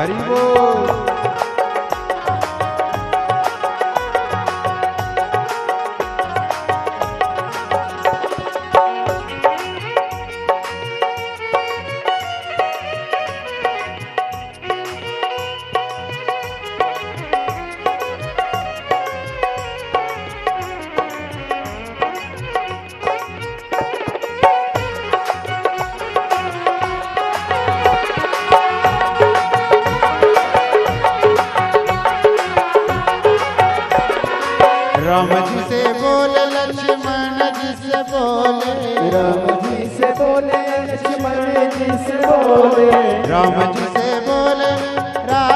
हरि बोल। राम जी से बोले लक्ष्मण जी से बोले, राम जी से बोले लक्ष्मण जी से बोले, राम जी से बोले राम,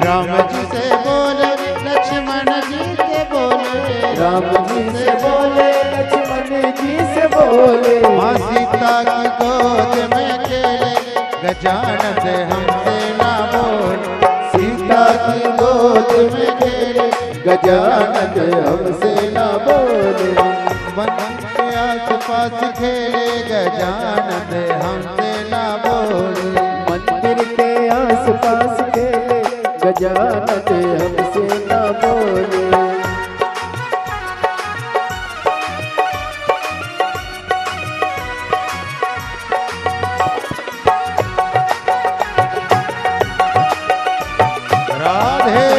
राम जी से बोले लक्ष्मण जी से बोले, राम जी से बोले लक्ष्मण जी से बोले, माँ सीता की गोद में खेले गजानन हमसे ना बोल, सीता की गोद में खेले गजानन हमसे ना बोले, मंदिर के आस पास खेले गजानन हमसे ना बोले, मंदिर के आस पास खेले गजानन हमसे ना बोले। राधे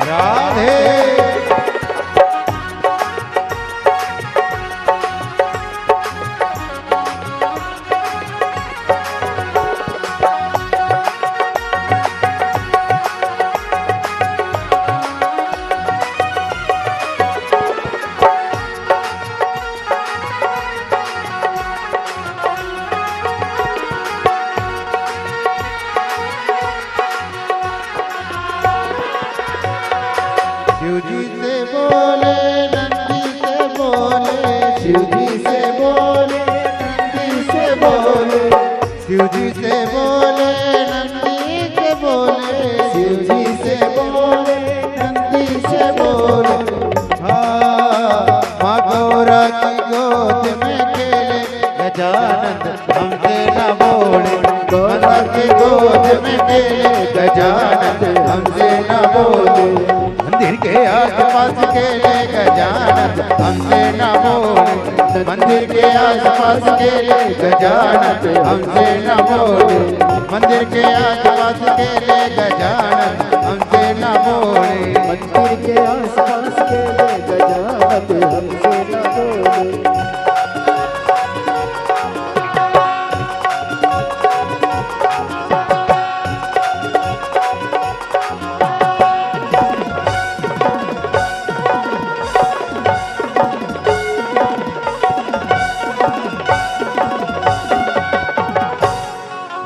राधे शिव जी से बोले नंदी से बोले, शिव जी से बोले नंदी से बोले, शिव जी से बोले नंदी से बोले, शिव जी से बोले नंदी से बोले, हाँ माँ गौरा की गोद में खेले गजानन हमसे न बोले, गौरा की गोद में खेले गजानन हमसे न बोले, मंदिर के आसपास खेले गजानन हमसे न बोले, मंदिर के आसपास खेले गजानन हमसे न बोले, मंदिर के आसपास खेले गजानन हमसे न बोले, मंदिर के आस पास खेले गजानन हमसे ना बोले।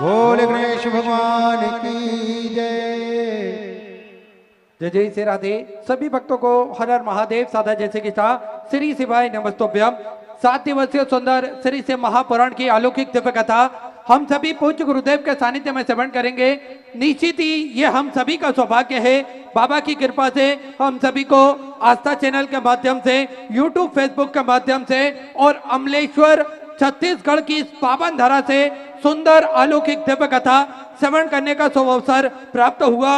बोले गणेश भगवान की जय। जय जय श्री राधे। सभी भक्तों को हर हर महादेव साधा जैसे कि था श्री शिवाय नमस्तोभ्यम। 7 दिवसीय सुंदर श्री से महापुराण की अलौकिक दिव्य कथा हम सभी पूज्य गुरुदेव के सानिध्य में श्रवण करेंगे। निश्चित ही ये हम सभी का सौभाग्य है, बाबा की कृपा से हम सभी को आस्था चैनल के माध्यम से, यूट्यूब फेसबुक के माध्यम से और अमलेश्वर छत्तीसगढ़ की इस पावन धरा से सुंदर अलौकिक दिव्य कथा श्रवण करने का अवसर प्राप्त हुआ।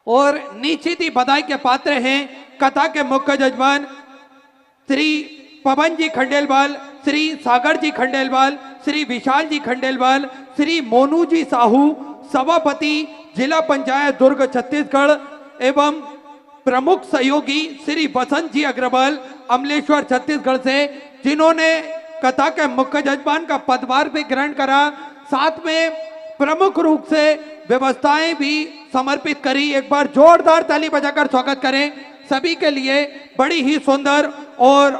और निश्चित ही बधाई के पात्र हैं कथा के मुख्य जजमान श्री पवन जी खंडेलवाल, श्री सागर जी खंडेलवाल, श्री विशाल जी खंडेलवाल, श्री मोनू जी साहू, सभापति जिला पंचायत दुर्ग छत्तीसगढ़ एवं प्रमुख सहयोगी श्री बसंत जी अग्रवाल अमलेश्वर छत्तीसगढ़ से, जिन्होंने कथा के मुख्य जजमान का पदभार भी ग्रहण करा, साथ में प्रमुख रूप से व्यवस्थाएं भी समर्पित करी। एक बार जोरदार ताली बजाकर स्वागत करें सभी के लिए। बड़ी ही सुंदर और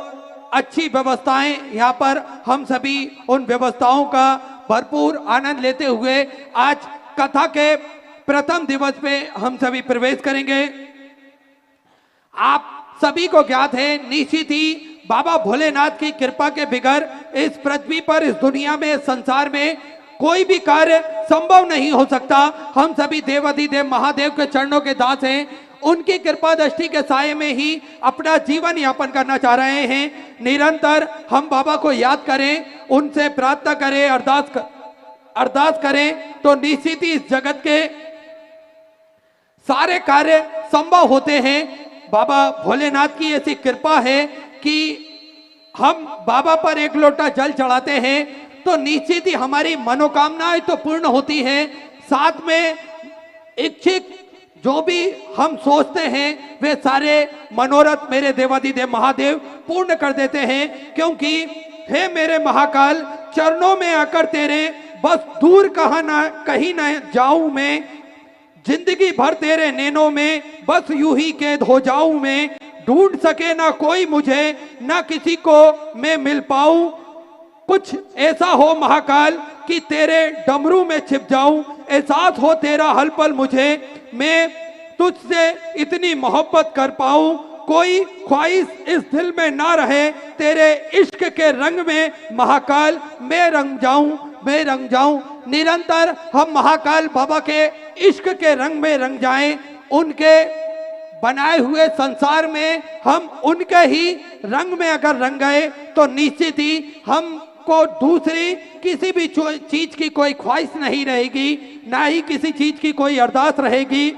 अच्छी व्यवस्थाएं यहाँ पर हम सभी उन व्यवस्थाओं का भरपूर आनंद लेते हुए आज कथा के प्रथम दिवस पे हम सभी प्रवेश करेंगे। आप सभी को ज्ञात है, निश्चित ही बाबा भोलेनाथ की कृपा के बगैर इस पृथ्वी पर, इस दुनिया में, इस संसार में कोई भी कार्य संभव नहीं हो सकता। हम सभी देवाधिदेव महादेव के चरणों के दास हैं, उनकी कृपा दृष्टि के साये में ही अपना जीवन यापन करना चाह रहे हैं। निरंतर हम बाबा को याद करें, उनसे प्रार्थना करें, अरदास करें तो निश्चित ही इस जगत के सारे कार्य संभव होते हैं। बाबा भोलेनाथ की ऐसी कृपा है कि हम बाबा पर एक लोटा जल चढ़ाते हैं तो निश्चित ही हमारी मनोकामनाएं तो पूर्ण होती हैं, साथ में इच्छित जो भी हम सोचते हैं वे सारे मनोरथ मेरे देवाधिदेव महादेव पूर्ण कर देते हैं। क्योंकि हे मेरे महाकाल, चरणों में आकर तेरे बस दूर कहीं ना जाऊं मैं, जिंदगी भर तेरे नैनों में बस यूं ही कैद हो जाऊं मैं। ढूंढ सके ना कोई मुझे, ना किसी को मैं मिल पाऊं। कुछ ऐसा हो महाकाल कि तेरे डमरू में छिप जाऊं। एहसास हो तेरा हल पल मुझे, मैं तुझसे इतनी मोहब्बत कर पाऊं। कोई ख्वाहिश इस दिल में ना रहे, तेरे इश्क के रंग में महाकाल मैं रंग जाऊं। निरंतर हम महाकाल बाबा के इश्क के रंग में रंग जाएं। उनके बनाए हुए संसार में हम उनके ही रंग में अगर रंग गए तो निश्चित ही हमको दूसरी किसी भी चीज की कोई ख्वाहिश नहीं रहेगी, ना ही किसी चीज की कोई अरदास रहेगी।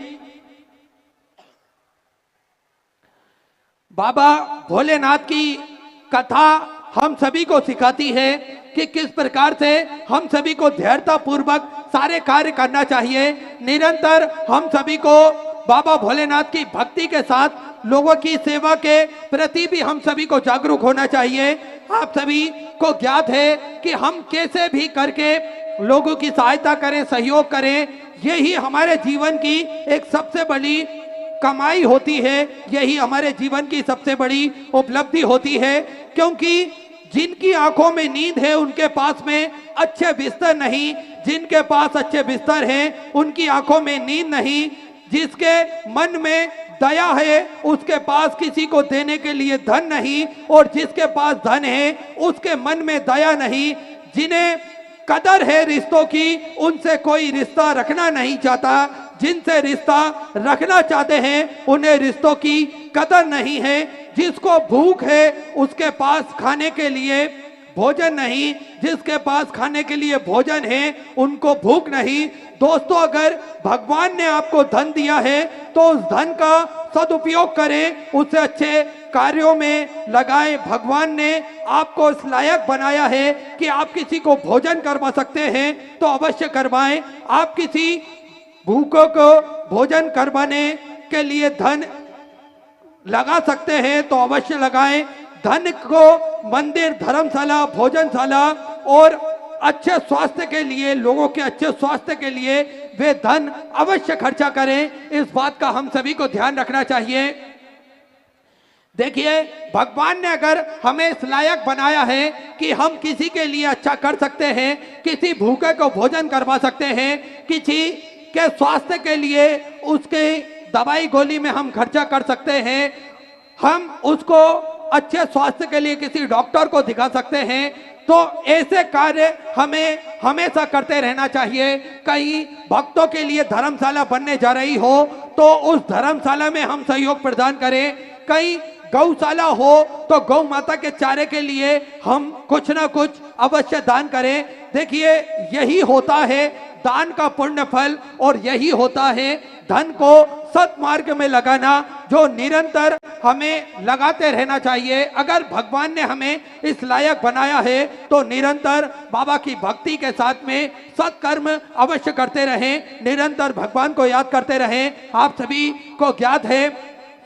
बाबा भोलेनाथ की कथा हम सभी को सिखाती है कि किस प्रकार से हम सभी को धैर्यता पूर्वक सारे कार्य करना चाहिए। निरंतर हम सभी को बाबा भोलेनाथ की भक्ति के साथ लोगों की सेवा के प्रति भी हम सभी को जागरूक होना चाहिए। आप सभी को ज्ञात है कि हम कैसे भी करके लोगों की सहायता करें, सहयोग करें, यही हमारे जीवन की एक सबसे बड़ी कमाई होती है, यही हमारे जीवन की सबसे बड़ी उपलब्धि होती है। क्योंकि जिनकी आंखों में नींद है उनके पास में अच्छे बिस्तर नहीं, जिनके पास अच्छे बिस्तर हैं उनकी आंखों में नींद नहीं। जिसके मन में दया है उसके पास किसी को देने के लिए धन नहीं, और जिसके पास धन है उसके मन में दया नहीं। जिन्हें कदर है रिश्तों की, उनसे कोई रिश्ता रखना नहीं चाहता। जिनसे रिश्ता रखना चाहते हैं उन्हें रिश्तों की कदर नहीं है। जिसको भूख है उसके पास खाने के लिए भोजन नहीं, जिसके पास खाने के लिए भोजन है उनको भूख नहीं। दोस्तों, अगर भगवान ने आपको धन दिया है तो उस धन का सदुपयोग करें, उसे अच्छे कार्यों में लगाएं। भगवान ने आपको इस लायक बनाया है कि आप किसी को भोजन करवा सकते हैं तो अवश्य करवाएं। आप किसी भूखों को भोजन करवाने के लिए धन लगा सकते हैं तो अवश्य लगाएं। धन को मंदिर, धर्मशाला, भोजनशाला और अच्छे स्वास्थ्य के लिए, लोगों के अच्छे स्वास्थ्य के लिए वे धन अवश्य खर्चा करें। इस बात का हम सभी को ध्यान रखना चाहिए। देखिए, भगवान ने अगर हमें इस लायक बनाया है कि हम किसी के लिए अच्छा कर सकते हैं, किसी भूखे को भोजन करवा सकते हैं, किसी के स्वास्थ्य के लिए उसके दवाई गोली में हम खर्चा कर सकते हैं, हम उसको अच्छे स्वास्थ्य के लिए किसी डॉक्टर को दिखा सकते हैं, तो ऐसे कार्य हमें हमेशा करते रहना चाहिए। कहीं भक्तों के लिए धर्मशाला बनने जा रही हो तो उस धर्मशाला में हम सहयोग प्रदान करें। कहीं गौशाला हो तो गौ माता के चारे के लिए हम कुछ ना कुछ अवश्य दान करें। देखिए, यही होता है दान का पुण्य फल, और यही होता है धन को सत्मार्ग में लगाना, जो निरंतर हमें लगाते रहना चाहिए। अगर भगवान ने हमें इस लायक बनाया है तो निरंतर बाबा की भक्ति के साथ में सत्कर्म अवश्य करते रहें, निरंतर भगवान को याद करते रहें। आप सभी को ज्ञात है,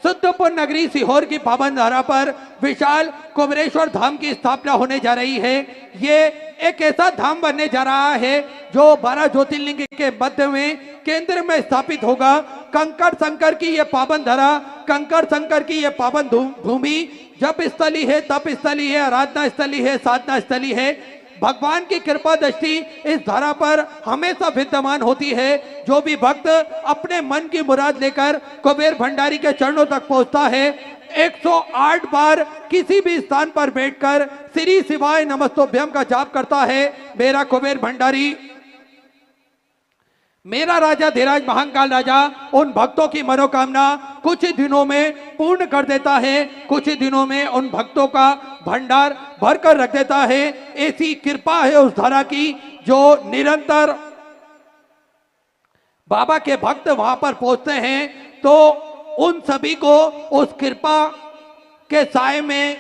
सिद्धपुर नगरी सीहोर की पावन धरा पर विशाल कुबेरेश्वर धाम की स्थापना होने जा रही है। ये एक ऐसा धाम बनने जा रहा है जो 12 ज्योतिर्लिंग के मध्य में केंद्र में स्थापित होगा। कंकड़ शंकर की ये पावन धरा, कंकड़ शंकर की ये पावन भूमि जप स्थली है, तप स्थली है, आराधना स्थली है, साधना स्थली है। भगवान की कृपा दृष्टि इस धरा पर हमेशा विद्यमान होती है। जो भी भक्त अपने मन की मुराद लेकर कुबेर भंडारी के चरणों तक पहुंचता है, 108 बार किसी भी स्थान पर बैठकर श्री शिवाय नमस्तोभ्यम का जाप करता है, मेरा कुबेर भंडारी, मेरा राजा धीराज महाकाल राजा उन भक्तों की मनोकामना कुछ ही दिनों में पूर्ण कर देता है, कुछ ही दिनों में उन भक्तों का भंडार भरकर रख देता है। ऐसी कृपा है उस धरा की, जो निरंतर बाबा के भक्त वहां पर पहुंचते हैं तो उन सभी को उस कृपा के साए में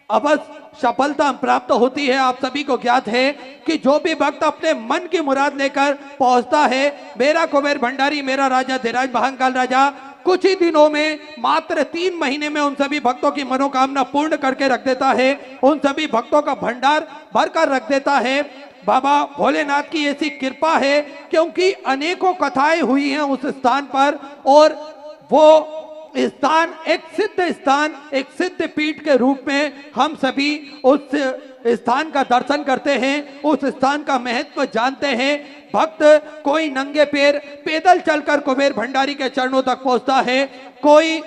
अवश्य सफलता प्राप्त होती है। आप सभी को ज्ञात है कि जो भी भक्त अपने मन की मुराद लेकर पहुंचता है, मेरा कुबेर भंडारी, मेरा राजा धीराज महाकाल राजा कुछ ही दिनों में, मात्र 3 महीने में उन सभी भक्तों की मनोकामना पूर्ण करके रख देता है, उन सभी भक्तों का भंडार भरकर रख देता है। बाबा भोलेनाथ की ऐसी कृपा है क्योंकि अनेकों कथाएं हुई हैं उस स्थान पर, और वो स्थान एक सिद्ध स्थान, एक सिद्ध पीठ के रूप में हम सभी उस स्थान का दर्शन करते हैं, उस स्थान का महत्व जानते हैं। भक्त कोई नंगे पैर पैदल चलकर कुबेर भंडारी के चरणों तक पहुंचता है, कोई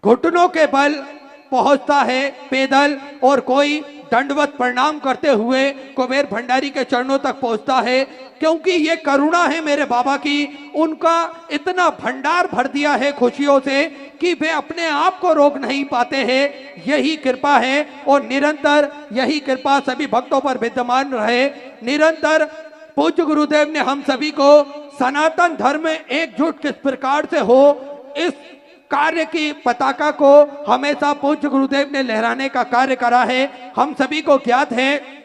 घुटनों के बल पहुंचता है पैदल, और कोई दंडवत प्रणाम करते हुए कुबेर भंडारी के चरणों तक पहुंचता है। क्योंकि ये करुणा है मेरे बाबा की, उनका इतना भंडार भर दिया है खुशियों से कि वे अपने आप को रोक नहीं पाते हैं। यही कृपा है और निरंतर यही कृपा सभी भक्तों पर विद्यमान रहे। निरंतर पूज्य गुरुदेव ने हम सभी को सनातन धर्म में एकजुट किस प्रकार से हो, इस कार्य की पताका को हमेशा पूज्य गुरुदेव ने लहराने का कार्य करा है। हम सभी को ज्ञात है,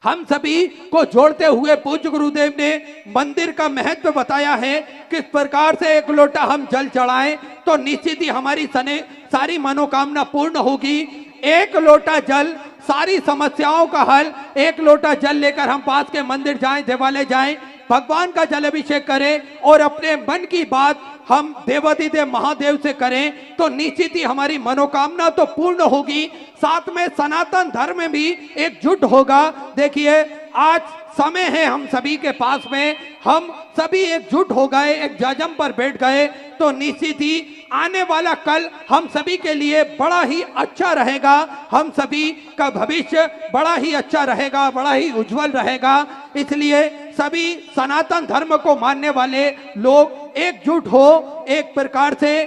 हम सभी को जोड़ते हुए पूज्य गुरुदेव ने मंदिर का महत्व बताया है। किस प्रकार से एक लोटा हम जल चढ़ाएं तो निश्चित ही हमारी सारी मनोकामना पूर्ण होगी। एक लोटा जल सारी समस्याओं का हल। एक लोटा जल लेकर हम पास के मंदिर जाएं, देवालय जाएं, भगवान का जल अभिषेक करें और अपने मन की बात हम देवाधिदेव महादेव से करें तो निश्चित ही हमारी मनोकामना तो पूर्ण होगी, साथ में सनातन धर्म भी एकजुट होगा। देखिए आज समय है हम सभी के पास में, हम सभी एकजुट हो गए, एक जजम पर बैठ गए तो निश्चित ही आने वाला कल हम सभी के लिए बड़ा ही अच्छा रहेगा। हम सभी का भविष्य बड़ा ही अच्छा रहेगा, बड़ा ही उज्जवल रहेगा। इसलिए सभी सनातन धर्म को मानने वाले लोग एकजुट हो, एक प्रकार से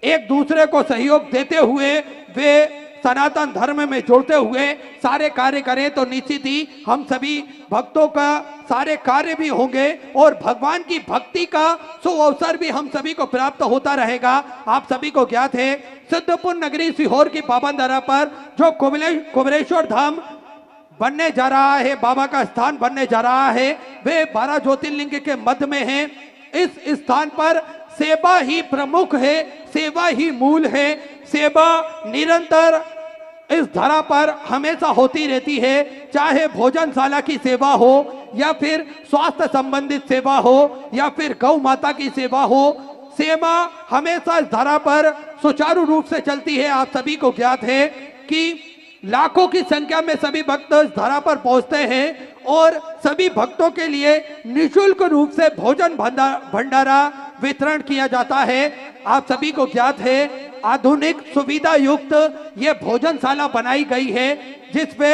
एक दूसरे को सहयोग देते हुए वे सनातन धर्म में जोड़ते हुए सारे कार्य करें तो निश्चित ही हम सभी भक्तों का सारे कार्य भी होंगे और भगवान की भक्ति का सुअवसर भी हम सभी को प्राप्त होता रहेगा। आप सभी को ज्ञात है सिद्धपुर नगरी सीहोर की पावन धरा पर जो कुबेरेश्वर धाम बनने जा रहा है, बाबा का स्थान बनने जा रहा है, वे 12 ज्योतिर्लिंग के मध्य में है। इस स्थान पर सेवा ही प्रमुख है, सेवा ही मूल है। सेवा निरंतर इस धरा पर हमेशा होती रहती है, चाहे भोजनशाला की सेवा हो या फिर स्वास्थ्य संबंधित सेवा हो या फिर गौ माता की सेवा हो। सेवा हमेशा इस धरा पर सुचारू रूप से चलती है। आप सभी को ज्ञात है कि लाखों की संख्या में सभी भक्त इस धरा पर पहुंचते हैं और सभी भक्तों के लिए निःशुल्क रूप से भोजन भंडारा वितरण किया जाता है। आप सभी को ज्ञात है आधुनिक सुविधा युक्त ये भोजनशाला बनाई गई है जिसपे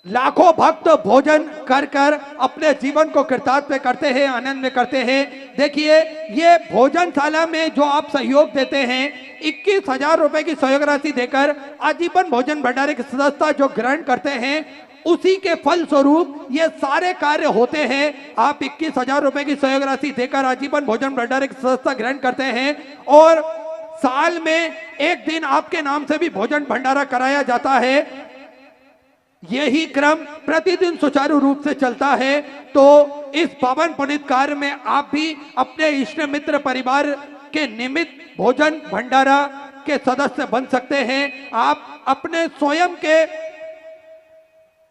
लाखों भक्त भोजन कर कर अपने जीवन को कृतार्थ करते हैं, आनंद में करते हैं। देखिए ये भोजनशाला में जो आप सहयोग देते हैं 21,000 रुपए की सहयोग राशि देकर आजीवन भोजन भंडारे की सदस्यता जो ग्रहण करते हैं उसी के फल स्वरूप ये सारे कार्य होते हैं। आप 21,000 रुपए की सहयोग राशि देकर आजीवन भोजन भंडारे की सदस्यता ग्रहण करते हैं और साल में एक दिन आपके नाम से भी भोजन भंडारा कराया जाता है। यही क्रम प्रतिदिन सुचारू रूप से चलता है। तो इस पावन पुनीत कार्य में आप भी अपने इष्ट मित्र परिवार के निमित्त भोजन भंडारा के सदस्य बन सकते हैं। आप अपने स्वयं के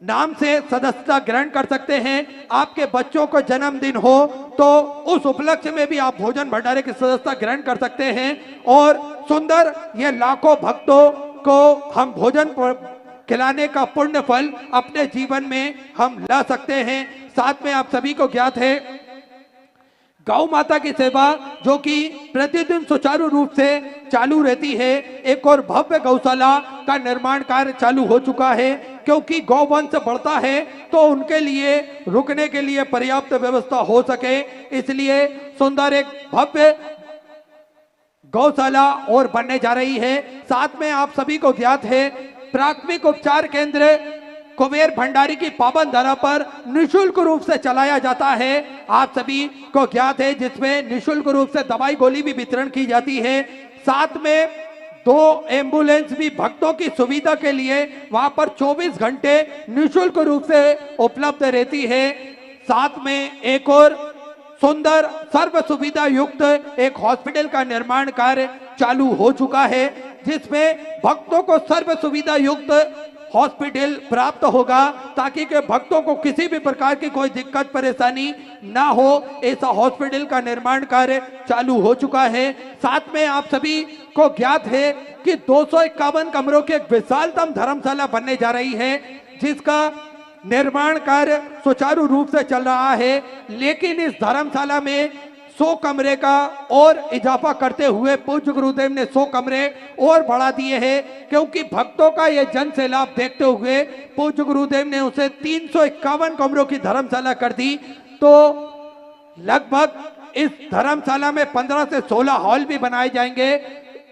नाम से सदस्यता ग्रहण कर सकते हैं। आपके बच्चों को जन्मदिन हो तो उस उपलक्ष्य में भी आप भोजन भंडारे की सदस्यता ग्रहण कर सकते हैं। और सुंदर ये लाखों भक्तों को हम भोजन खिलाने का पुण्य फल अपने जीवन में हम ला सकते हैं। साथ में आप सभी को ज्ञात है गौ माता की सेवा जो कि प्रतिदिन सुचारू रूप से चालू रहती है। एक और भव्य गौशाला का निर्माण कार्य चालू हो चुका है, क्योंकि गौवंश बढ़ता है तो उनके लिए रुकने के लिए पर्याप्त व्यवस्था हो सके, इसलिए सुंदर एक भव्य गौशाला और बनने जा रही है। साथ में आप सभी को ज्ञात है प्राथमिक उपचार केंद्र कुबेर भंडारी की पावन धरा पर निशुल्क रूप से चलाया जाता है। आप सभी को ज्ञात है जिसमें निशुल्क रूप से दवाई गोली भी वितरण की जाती है। साथ में 2 एम्बुलेंस भी भक्तों की सुविधा के लिए वहां पर 24 घंटे निशुल्क रूप से उपलब्ध रहती है। साथ में एक और सुंदर सर्व सुविधा युक्त एक हॉस्पिटल का निर्माण कार्य चालू हो चुका है, जिसमें भक्तों को सर्व सुविधा युक्त हॉस्पिटल प्राप्त होगा ताकि के भक्तों को किसी भी प्रकार की कोई दिक्कत परेशानी ना हो। ऐसा हॉस्पिटल का निर्माण कार्य चालू हो चुका है। साथ में आप सभी को ज्ञात है कि 251 कमरों की एक विशालतम धर्मशाला बनने जा रही है, जिसका निर्माण कार्य सुचारू रूप से चल रहा है। लेकिन इस धर्मशाला में 100 कमरे का और इजाफा करते हुए पूज्य गुरुदेव ने 100 कमरे और बढ़ा दिए हैं, क्योंकि भक्तों का यह जन सैलाब देखते हुए पूज्य गुरुदेव ने उसे 351 कमरों की धर्मशाला कर दी। तो लगभग इस धर्मशाला में 15 से 16 हॉल भी बनाए जाएंगे।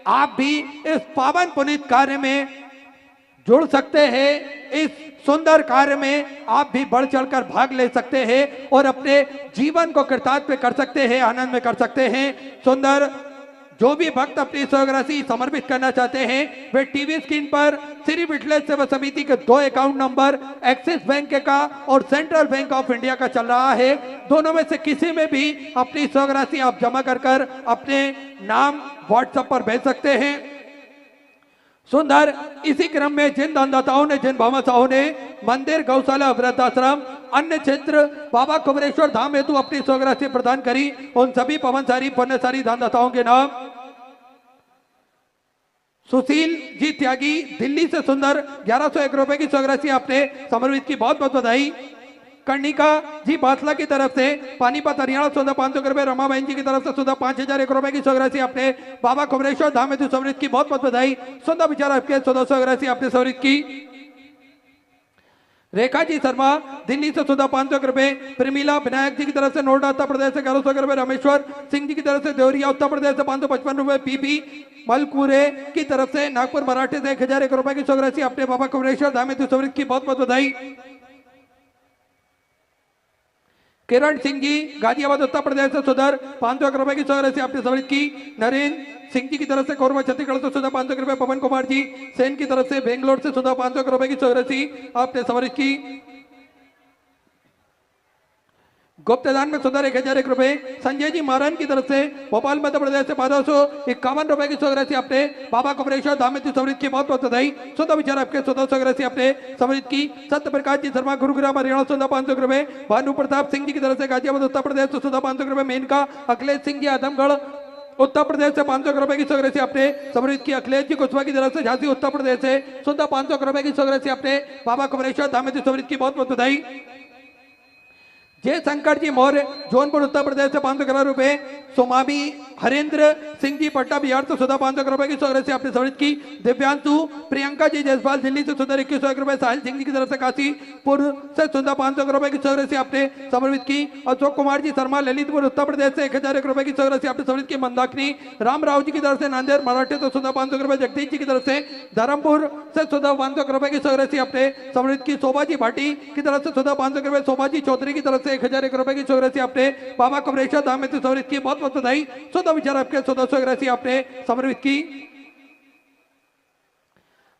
आप भी इस पावन पुनीत कार्य में जुड़ सकते हैं। इस सुंदर कार्य में आप भी बढ़ चढ़कर भाग ले सकते हैं और अपने जीवन को कृतार्थ कर सकते हैं, आनंद में कर सकते हैं। सुंदर जो भी भक्त अपनी स्वराशि समर्पित करना चाहते हैं वे टीवी स्क्रीन पर श्री विठलेश्वर सेवा समिति के 2 अकाउंट नंबर एक्सिस बैंक का और सेंट्रल बैंक ऑफ इंडिया का चल रहा है। दोनों में से किसी में भी अपनी स्वराशि आप जमा कर अपने नाम व्हाट्सएप पर भेज सकते हैं। सुंदर इसी क्रम में जिन दानदाताओं ने, जिन भामाशाहों ने मंदिर, गौशाला, वृद्धाश्रम, अन्य क्षेत्र बाबा कुबेरेश्वर धाम हेतु अपनी स्वराशि प्रदान करी, उन सभी पवनसारी पुण्यसारी दानदाताओं के नाम सुशील जी त्यागी दिल्ली से सुंदर 1101 रुपए की स्वराशि आपने समर्पित की, बहुत बहुत बधाई। कर्णिका जी बासला की तरफ से पानीपत हरियाणा 500 रुपए, रमाबहन जी की तरफ से 5001 रुपए की स्वराशि आपने बाबा कुबेरेश्वर धाम हेतु समृद्ध की, बहुत बहुत बधाई। सुंदर विचार आपके 100 आपने समृद्ध की। रेखा जी शर्मा दिल्ली से 500 रुपए, प्रमीला विनायक जी की तरफ से नोएडा उत्तर प्रदेश से 1100 रुपए, रामेश्वर सिंह जी की तरफ से देवरिया उत्तर प्रदेश से 555 रुपए, पीपी मलकुरे की तरफ से नागपुर मराठे से 1001 रुपए की स्वराशि आपने बाबा कुबेरेश्वर धाम हेतु समृद्ध की, बहुत बहुत बधाई। किरण सिंह जी गाजियाबाद उत्तर प्रदेश से सुधर 500 रुपए की स्वराशि आपने समृद्ध की। नरेंद्र सिंह जी की तरफ से कोरबा छत्तीसगढ़ से सुधा 500 रुपए, पवन कुमार जी सेन की तरफ से बेंगलोर से सुधा 500 रुपए की स्वराशि आपने समर्पित की। गुप्तदान में सुधर 1001 रुपए, संजय जी महारान की तरफ से भोपाल मध्य प्रदेश से 1251 रुपए की स्वराशि आपने बाबा कुबेरेश्वर धाम हेतु समृद्ध की, बहुत बहुत बधाई। सुधा विचार आपके 100 आपने समृद्ध की। सत्य प्रकाश जी शर्मा गुरुग्राम हरियाणा सुधा 500 रुपए, भानु प्रताप सिंह जी की तरफ से गाजियाबाद उत्तर प्रदेश से सुधा 500 रुपए, मेनका अखिलेश सिंह जी आदमगढ़ उत्तर प्रदेश से 500 रुपए की स्वराशि आपने समृद्ध की। अखिलेश जी कुशवाहा की तरफ से झांसी उत्तर प्रदेश से सुधा 500 रुपए की स्वराशि आपने बाबा कुबेरेश्वर धाम हेतु समृद्ध की, बहुत बहुत बधाई। जय शंकर जी मौर्य जौनपुर उत्तर प्रदेश से 511 रुपए, सोमाबी हरेंद्र सिंह जी पट्टा बिहार से सुधा 500 रुपए की स्वराशि आपने समृद्ध की। दिव्यांशु प्रियंका जी जयसवाल दिल्ली से सुधा 2100 रुपए, साहिल सिंह जी की तरफ से काशीपुर से सुधा 500 रुपए की स्वराशि आपने समर्पित की। अशोक कुमार जी शर्मा ललितपुर उत्तर प्रदेश से 1001 रुपए की स्वराशि आपने समर्पित की। मंदाकिनी राम राव जी की तरफ से नांदेड़ मराठे से सुधा 500 रुपए, जगदीश जी की तरफ से धर्मपुर से सुधा 500 रुपए की स्वराशि आपने समर्पित की। शोभा जी भाटी की तरफ से सुधा 500 रुपए, शोभा जी चौधरी की तरफ से 1001 रुपए की स्वराशि आपने बाबा कुबेरेश्वर धाम हेतु समर्पित की, बहुत बहुत बधाई। सुधा विचार आपके 100 राशि आपने समर्पित की।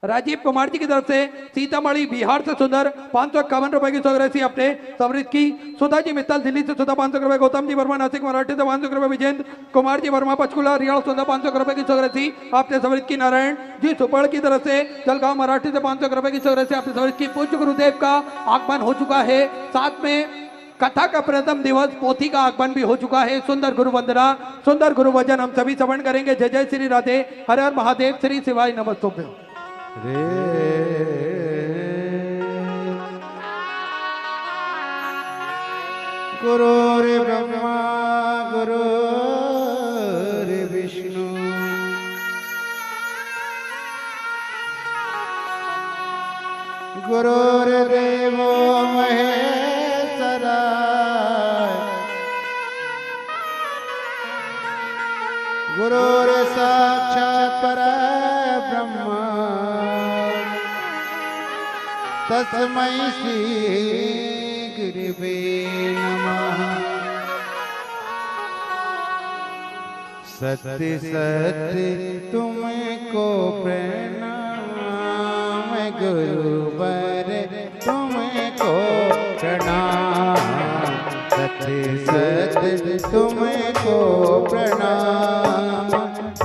राजीव कुमार जी की तरफ से सीतामढ़ी बिहार से सुंदर 551 रुपए की स्वराशि आपने समृद्ध की। सुधा जी मित्तल दिल्ली से सुधा 500 रुपए, गौतम जी वर्मा नासिक मराठी से 500 रुपए, विजेंद्र कुमार जी वर्मा पंचकुला हरियाणा सुधा 500 रुपए की स्वराशि आपने समृद्ध की। नारायण जी सुपड़ की तरफ से जलगांव मराठी से 500 रुपए की स्वराशि आपने समृद्ध की। पूज्य गुरुदेव का आगमन हो चुका है, साथ में कथा का प्रथम दिवस पोथी का आगमन भी हो चुका है। सुंदर गुरु वंदना, सुंदर गुरु वचन हम सभी श्रवण करेंगे। जय जय श्री राधे, हर हर महादेव, श्री शिवाय नमस्तुभ्यं। रे गुरुर्ब्रह्मा गुरुर्विष्णु गुरुर्देवो महेश्वरा गुरुर्साक्षात् परब्रह्म तस्मै श्री गुरुवे नमः। सत्य सत्य तुमको प्रणाम गुरुवर तुमको प्रणाम। सत्य सत्य तुमको प्रणाम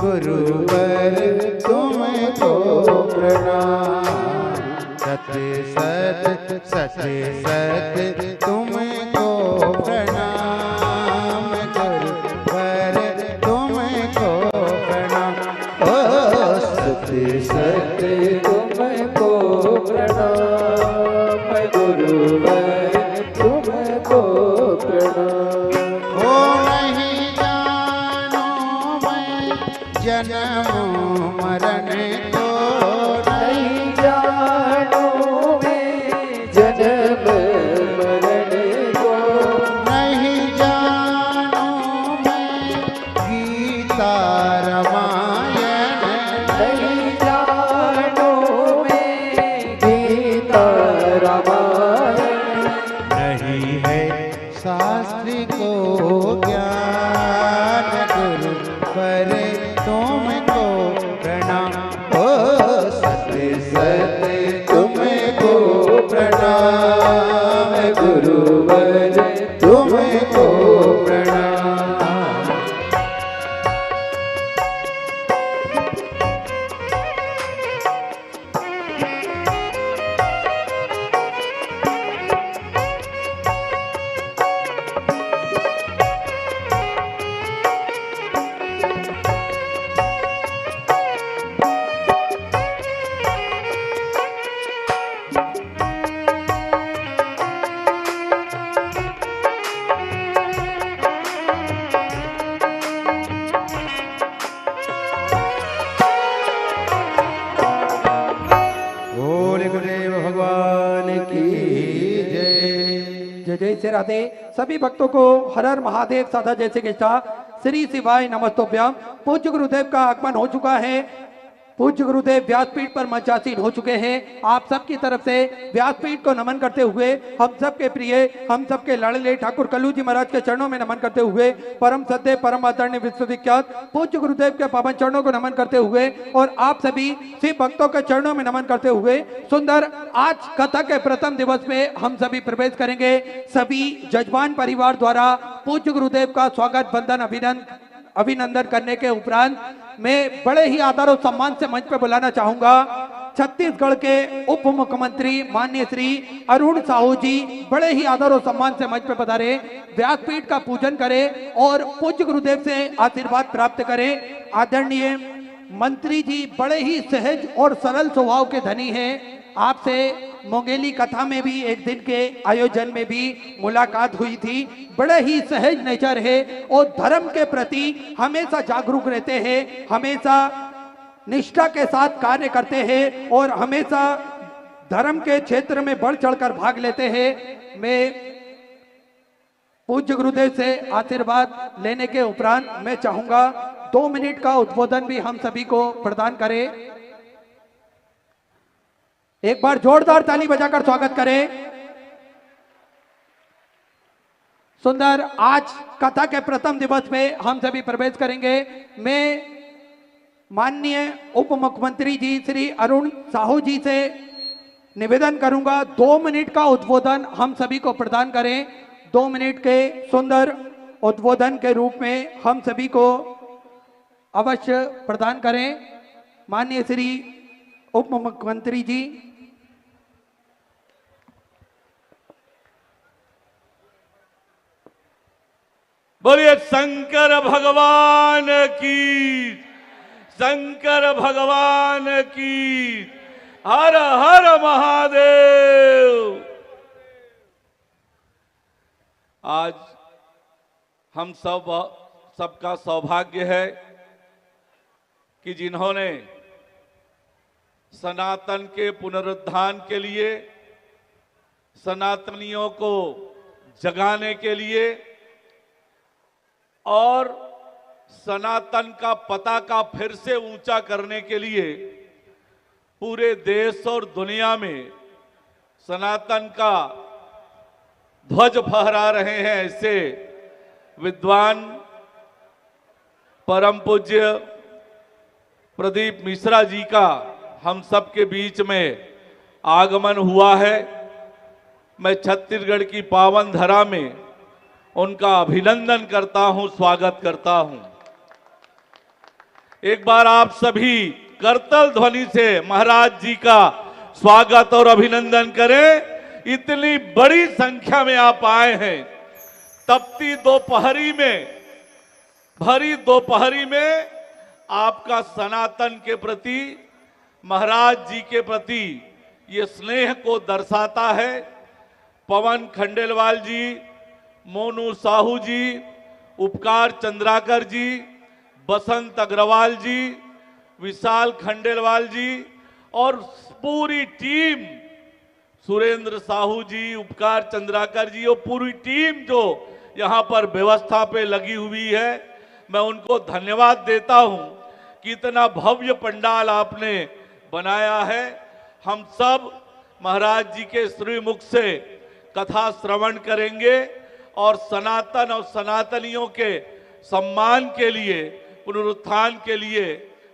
गुरुवर तुमको प्रणाम। सत्य सत्य सत्य सत्य तुमको प्रणाम गुरुवर तुमको प्रणाम। ओ सत्य सत्य तुमको प्रणाम गुरुवर तुमको प्रणाम। हो नहीं जानो मैं जन्म मरण को नहीं जानो मैं जन्म मरण को। नहीं जानो मैं गीता रामायण नहीं जानो मैं गीता रामायण। नहीं है शास्त्री को ज्ञान गुरु पर तुमको प्रणाम। ओ सत्य सत्य तुमको प्रणाम गुरुवर तुमको प्रणाम। बोले गुरुदेव भगवान की जय। जय जय श्री राधे। सभी भक्तों को हर हर महादेव साधा जैसे कृष्णा श्री शिवाय नमस्तोभ्याम। पूज्य गुरुदेव का आगमन हो चुका है। पूज्य गुरुदेव व्यासपीठ पर मंचासीन हो चुके हैं। आप सबकी तरफ से व्यासपीठ को नमन करते हुए हम सबके प्रिय हम सबके लाडले ठाकुर कल्लू जी महाराज के चरणों में नमन करते हुए परम सत्य परम आदरणीय विश्वविख्यात पूज्य गुरुदेव के पावन चरणों को नमन करते हुए और आप सभी शिव भक्तों के चरणों में नमन करते हुए सुंदर आज कथा के प्रथम दिवस में हम सभी प्रवेश करेंगे। सभी जजमान परिवार द्वारा पूज्य गुरुदेव का स्वागत बंदन अभिनंदन करने के उपरांत मैं बड़े ही आदर और सम्मान से मंच पर बुलाना चाहूंगा छत्तीसगढ़ के उप मुख्यमंत्री माननीय श्री अरुण साहू जी। बड़े ही आदर और सम्मान से मंच पर पधारे, व्यासपीठ का पूजन करें और पूज्य गुरुदेव से आशीर्वाद प्राप्त करें। आदरणीय मंत्री जी बड़े ही सहज और सरल स्वभाव के धनी हैं। आपसे मोंगेली कथा में भी एक दिन के आयोजन में भी मुलाकात हुई थी। बड़े ही सहज नेचर है और धर्म के प्रति हमेशा जागरूक रहते हैं, हमेशा निष्ठा के साथ कार्य करते हैं और हमेशा धर्म के क्षेत्र में बढ़ चढ़कर भाग लेते हैं। मैं पूज्य गुरुदेव से आशीर्वाद लेने के उपरांत मैं चाहूंगा 2 मिनट का उद्बोधन भी हम सभी को प्रदान करें। एक बार जोरदार ताली बजाकर स्वागत करें। सुंदर आज कथा के प्रथम दिवस में हम सभी प्रवेश करेंगे। मैं माननीय उप मुख्यमंत्री जी श्री अरुण साहू जी से निवेदन करूंगा 2 मिनट का उद्बोधन हम सभी को प्रदान करें। 2 मिनट के सुंदर उद्बोधन के रूप में हम सभी को अवश्य प्रदान करें। माननीय श्री उप मुख्यमंत्री जी। बोलिए शंकर भगवान की, शंकर भगवान की। हर हर महादेव। आज हम सबका सौभाग्य है कि जिन्होंने सनातन के पुनरुत्थान के लिए, सनातनियों को जगाने के लिए और सनातन का पताका फिर से ऊंचा करने के लिए पूरे देश और दुनिया में सनातन का ध्वज फहरा रहे हैं, ऐसे विद्वान परम पूज्य प्रदीप मिश्रा जी का हम सबके बीच में आगमन हुआ है। मैं छत्तीसगढ़ की पावन धरा में उनका अभिनंदन करता हूं, स्वागत करता हूं। एक बार आप सभी करतल ध्वनि से महाराज जी का स्वागत और अभिनंदन करें। इतनी बड़ी संख्या में आप आए हैं, तपती दोपहरी में, भरी दोपहरी में आपका सनातन के प्रति, महाराज जी के प्रति ये स्नेह को दर्शाता है। पवन खंडेलवाल जी, मोनू साहू जी, उपकार चंद्राकर जी, बसंत अग्रवाल जी, विशाल खंडेलवाल जी और पूरी टीम, सुरेंद्र साहू जी, उपकार चंद्राकर जी और पूरी टीम जो यहाँ पर व्यवस्था पे लगी हुई है, मैं उनको धन्यवाद देता हूँ कि इतना भव्य पंडाल आपने बनाया है। हम सब महाराज जी के श्रीमुख से कथा श्रवण करेंगे और सनातन और सनातनियों के सम्मान के लिए, पुनरुत्थान के लिए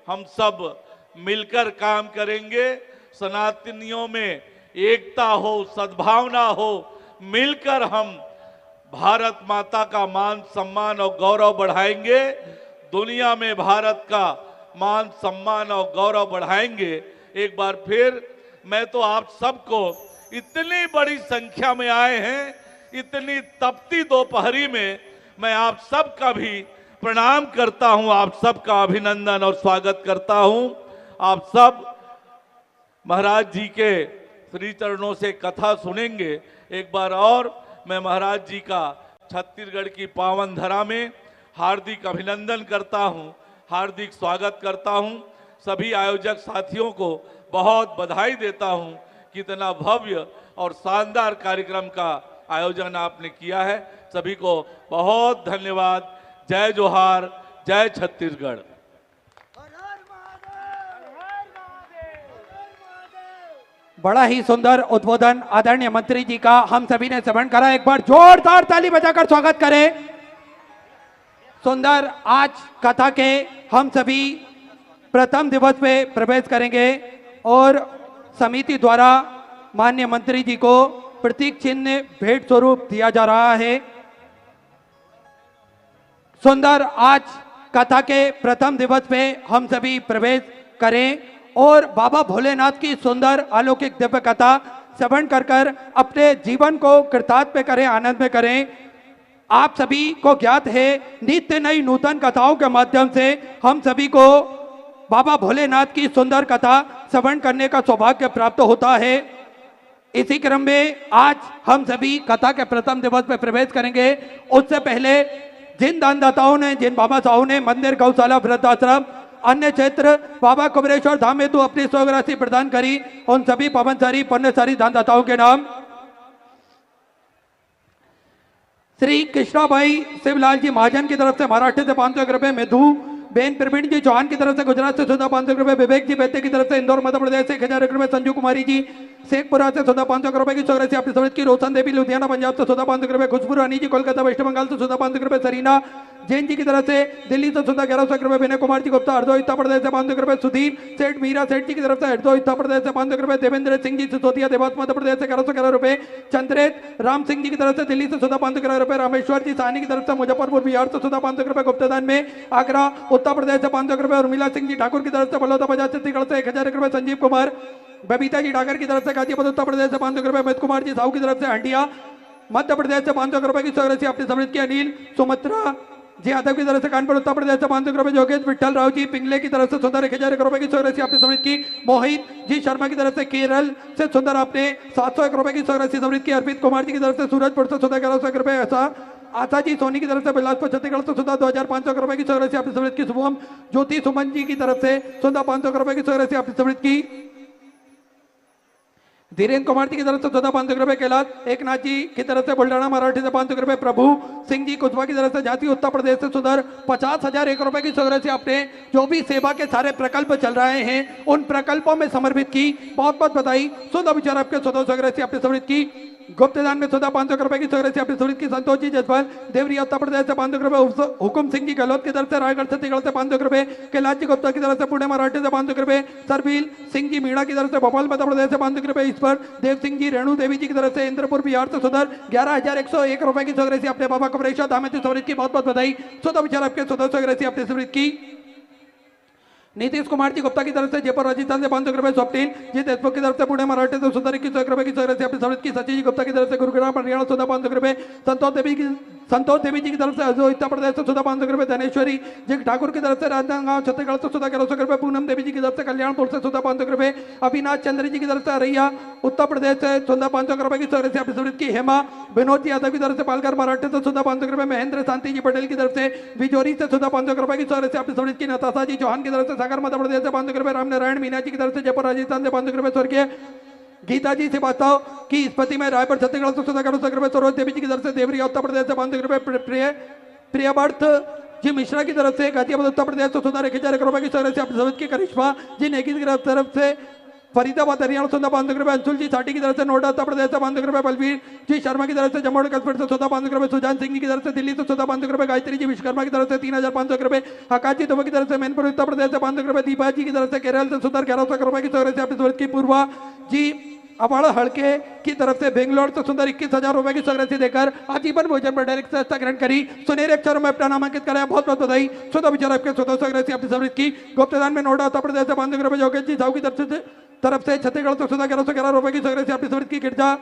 हम सब मिलकर काम करेंगे। सनातनियों में एकता हो, सद्भावना हो, मिलकर हम भारत माता का मान सम्मान और गौरव बढ़ाएंगे, दुनिया में भारत का मान सम्मान और गौरव बढ़ाएंगे। एक बार फिर मैं तो आप सबको, इतनी बड़ी संख्या में आए हैं, इतनी तपती दोपहरी में मैं आप सबका भी प्रणाम करता हूं, आप सबका अभिनंदन और स्वागत करता हूं। आप सब महाराज जी के श्री चरणों से कथा सुनेंगे। एक बार और मैं महाराज जी का छत्तीसगढ़ की पावन धरा में हार्दिक अभिनंदन करता हूं, हार्दिक स्वागत करता हूं। सभी आयोजक साथियों को बहुत बधाई देता हूं। कितना भव्य और शानदार कार्यक्रम का आयोजन आपने किया है। सभी को बहुत धन्यवाद। जय जोहार, जय छत्तीसगढ़। बड़ा ही सुंदर उद्बोधन आदरणीय मंत्री जी का हम सभी ने श्रवण करा। एक बार जोरदार ताली बजाकर स्वागत करें। सुंदर आज कथा के हम सभी प्रथम दिवस पे प्रवेश करेंगे और समिति द्वारा माननीय मंत्री जी को प्रतीक चिन्ह भेंट स्वरूप दिया जा रहा है। सुंदर आज कथा के प्रथम दिवस पे हम सभी प्रवेश करें और बाबा भोलेनाथ की सुंदर अलौकिक दिव्य कथा श्रवण कर अपने जीवन को कृतार्थ पे करें, आनंद में करें। आप सभी को ज्ञात है नित्य नई नूतन कथाओं के माध्यम से हम सभी को बाबा भोलेनाथ की सुंदर कथा श्रवण करने का सौभाग्य प्राप्त होता है। इसी क्रम में आज हम सभी कथा के प्रथम दिवस में प्रवेश करेंगे। उससे पहले जिन दानदाताओं ने, जिन बाबा साहू ने मंदिर, गौशाला, वृद्धाश्रम, अन्य क्षेत्र बाबा कुबेरेश्वर धाम में तो अपनी स्वर्ण राशि प्रदान करी, उन सभी पवनसारी पुण्यसारी दानदाताओं के नाम श्री कृष्णाबाई शिवलाल जी महाजन की तरफ से महाराष्ट्र से 500 रुपए, मधु बेन प्रवीण जी चौहान की तरफ से गुजरात से 500 रुपए, विवेक जी बेते की तरफ से इंदौर मध्य प्रदेश से 1000 रुपए, संजू कुमारी जी शेखपुरा से 500 रुपए की स्वर्ण राशि अपनी समझ की, रोशन देवी लुधियाना पंजाब से 500 रुपए, खुशबू रानी जी कोलकाता वेस्ट बंगाल से 500 रुपए, सरीना जैन जी की तरफ से दिल्ली से 1100 रुपए, विनय कुमार जी गुप्ता हरदोई उत्तर प्रदेश से 500 रुपए, सुधीर सेठ मीरा सेठ जी की तरफ से हरदोई उत्तर प्रदेश से 500 रुपए, देवेंद्र सिंह जी सिसोदिया देवास मध्य प्रदेश से 1111 रुपए, चंद्रेत राम सिंह जी की तरफ से दिल्ली से 500 रुपए, रामेश्वर जी साहनी की तरफ से मुजफ्फरपुर बिहार से 500 रुपए, गुप्तदान में आगरा उत्तर प्रदेश से 500 रुपए, उर्मिला सिंह जी ठाकुर की तरफ से बलौदा बाजार छत्तीसगढ़ से 1000 रुपए, संजीव कुमार बबीता जी ठाकर की तरफ से गाजीपुर उत्तर प्रदेश से 500 रुपए, अमित कुमार जी साहू की तरफ से हंडिया मध्य प्रदेश से 500 रुपए की स्वर्ण राशि अपनी समृद्ध की, अनिल सुमित्रा जी यादव की तरफ से कानपुर उत्तर प्रदेश से 500 रुपए, योगेश विठल राव जी पिंगले की तरफ से सुंदर 1001 रुपए की सौ राशि आपने समृद्ध की। मोहित जी शर्मा की तरफ से केरल से सुंदर आपने 701 रुपए की सौ राशि समृद्ध की। अर्पित कुमार जी की तरफ से सूरजपुर से सुंदर 1100 रुपए। ऐसा आशा जी सोनी की तरफ से बिलासपुर छत्तीसगढ़ से सुधा 2500 रुपए की सौ राशि आपने समृद्ध की। शुभम ज्योति सुमन जी की तरफ से सुधा 500 रुपए की सौ राशि आपने समृद्ध की। धीरेन्द्र कुमार जी की तरफ से 14,500 रुपए। कैलाश एक नाथ जी की तरफ से बुल्डाना मराठी से 500 रुपए। प्रभु सिंह जी कुशवा की तरफ से झांसी उत्तर प्रदेश से सुधर 50,001 रुपए की सौगात से आपने जो भी सेवा के सारे प्रकल्प चल रहे हैं उन प्रकल्पों में समर्पित की। बहुत बहुत बधाई। शुद्ध विचार आपके 100 से आपने समर्पित की। गुप्तदान में 500 रुपए की सौगात से आपने समर्पित की। संतोष जी जसवाल देवरिया उत्तर प्रदेश से 500 रुपए। हुकुम सिंह जी गहलोत की तरफ से रायगढ़ छत्तीसगढ़ से 500 रुपए। कैलाश जी गुप्ता की तरफ से पुणे मराठी से 500 रुपए। सरबील सिंह जी मीणा की तरफ से भोपाल मध्य प्रदेश से 500 रुपए। इस पर देव सिंह जी रेणु देवी जी की तरफ से इंद्रपुर बिहार से सुधर 11,101 रुपए की सौगात से आपने बाबा कमरेशा दामती समृद्ध की। बहुत बहुत बधाई। शुद्ध विचार आपके 100 से आपने समृद्ध की। नीतीश कुमार जी गुप्ता की तरफ से जयपुर राजस्थान से 500 रुपए। स्वप्निल जी देशमुख की तरफ से पुणे मराठी से सुधर 21 रुपए की सौगात से आपने समृद्ध की। सचिन जी गुप्ता की तरफ से गुरुग्राम हरियाणा सुधा 500 रुपए। संतोष देवी जी की तरफ से अजो उत्तर प्रदेश से सुधा 500 रुपए। धनेश्वरी जी ठाकुर की तरफ से राजनांदगांव छत्तीसगढ़ से सुधा 1100 रुपए। पूनम देवी जी की तरफ से कल्याणपुर से सुधा 500 रुपए। अविनाश चंद्र जी की तरफ से अरैया उत्तर प्रदेश से सुधा 500 रुपए की सौगात से आपने समृद्ध की। हेमा विनोद जी यादव की तरफ से पालघर मराठी से सुधा 500 रुपए। महेंद्र शांति जी पटेल की तरफ से बिजोरी से सुधा 500 रुपए की सौगात से आपने समृद्ध की। नताशा जी चौहान की तरफ से सागर मध्य प्रदेश से 500 रुपए। रामनारायण मीना जी की तरफ से जयपुर राजस्थान से 500 रुपए। स्वर्गीय गीता जी से बताओ कि स्पति में रायपुर छत्तीसगढ़ से सुधा 1100 रुपए। सरोज देवी जी की तरफ से देवरिया उत्तर प्रदेश से 500 रुपए। प्रियवर्थ जी मिश्रा की तरफ से गाजियाबाद उत्तर प्रदेश से सुधा 1,001 रुपए की सौगात से आपने समृद्ध की। करिश्मा जी नेगी की तरफ से फरीदाबाद हरियाणा सुधा 500 रुपए। अंशुल जी साटी की तरफ से नोएडा उत्तर प्रदेश से 500 रुपए। बलवीर जी शर्मा की तरफ से जम्मू एंड कश्मीर से सुधा 500 रुपए। सुजान सिंह जी की तरफ से दिल्ली से सुधा 500 रुपए। गायत्री जी विश्वकर्मा की तरफ से 3,500 रुपए। आकाश जी दुबे की तरफ से मैनपुर उत्तर प्रदेश से 500 रुपए। दीपा जी की तरफ से केरल से सुधा 1100 रुपए की सौगात से आपने समृद्ध की। पूर्वा जी अबाड़ा हड़के की तरफ से बेंगलोर से सुंदर 21,000 रुपए की सौगात देकर आजीवन भोजन पर डायरेक्ट व्यवस्था ग्रहण करी। सुनहरे अक्षरों में अपना नामांकित कराया। बहुत बहुत बधाई। शुद्ध विचार आपके 100 सौगात से आपने समृद्ध की। गुप्तदान में नोएडा उत्तर प्रदेश से 500 रुपए। योगेश जी साहू की तरफ से छत्तीसगढ़ से सुधा 1111 रुपए की सौगात से आपने समृद्ध की। गिरजा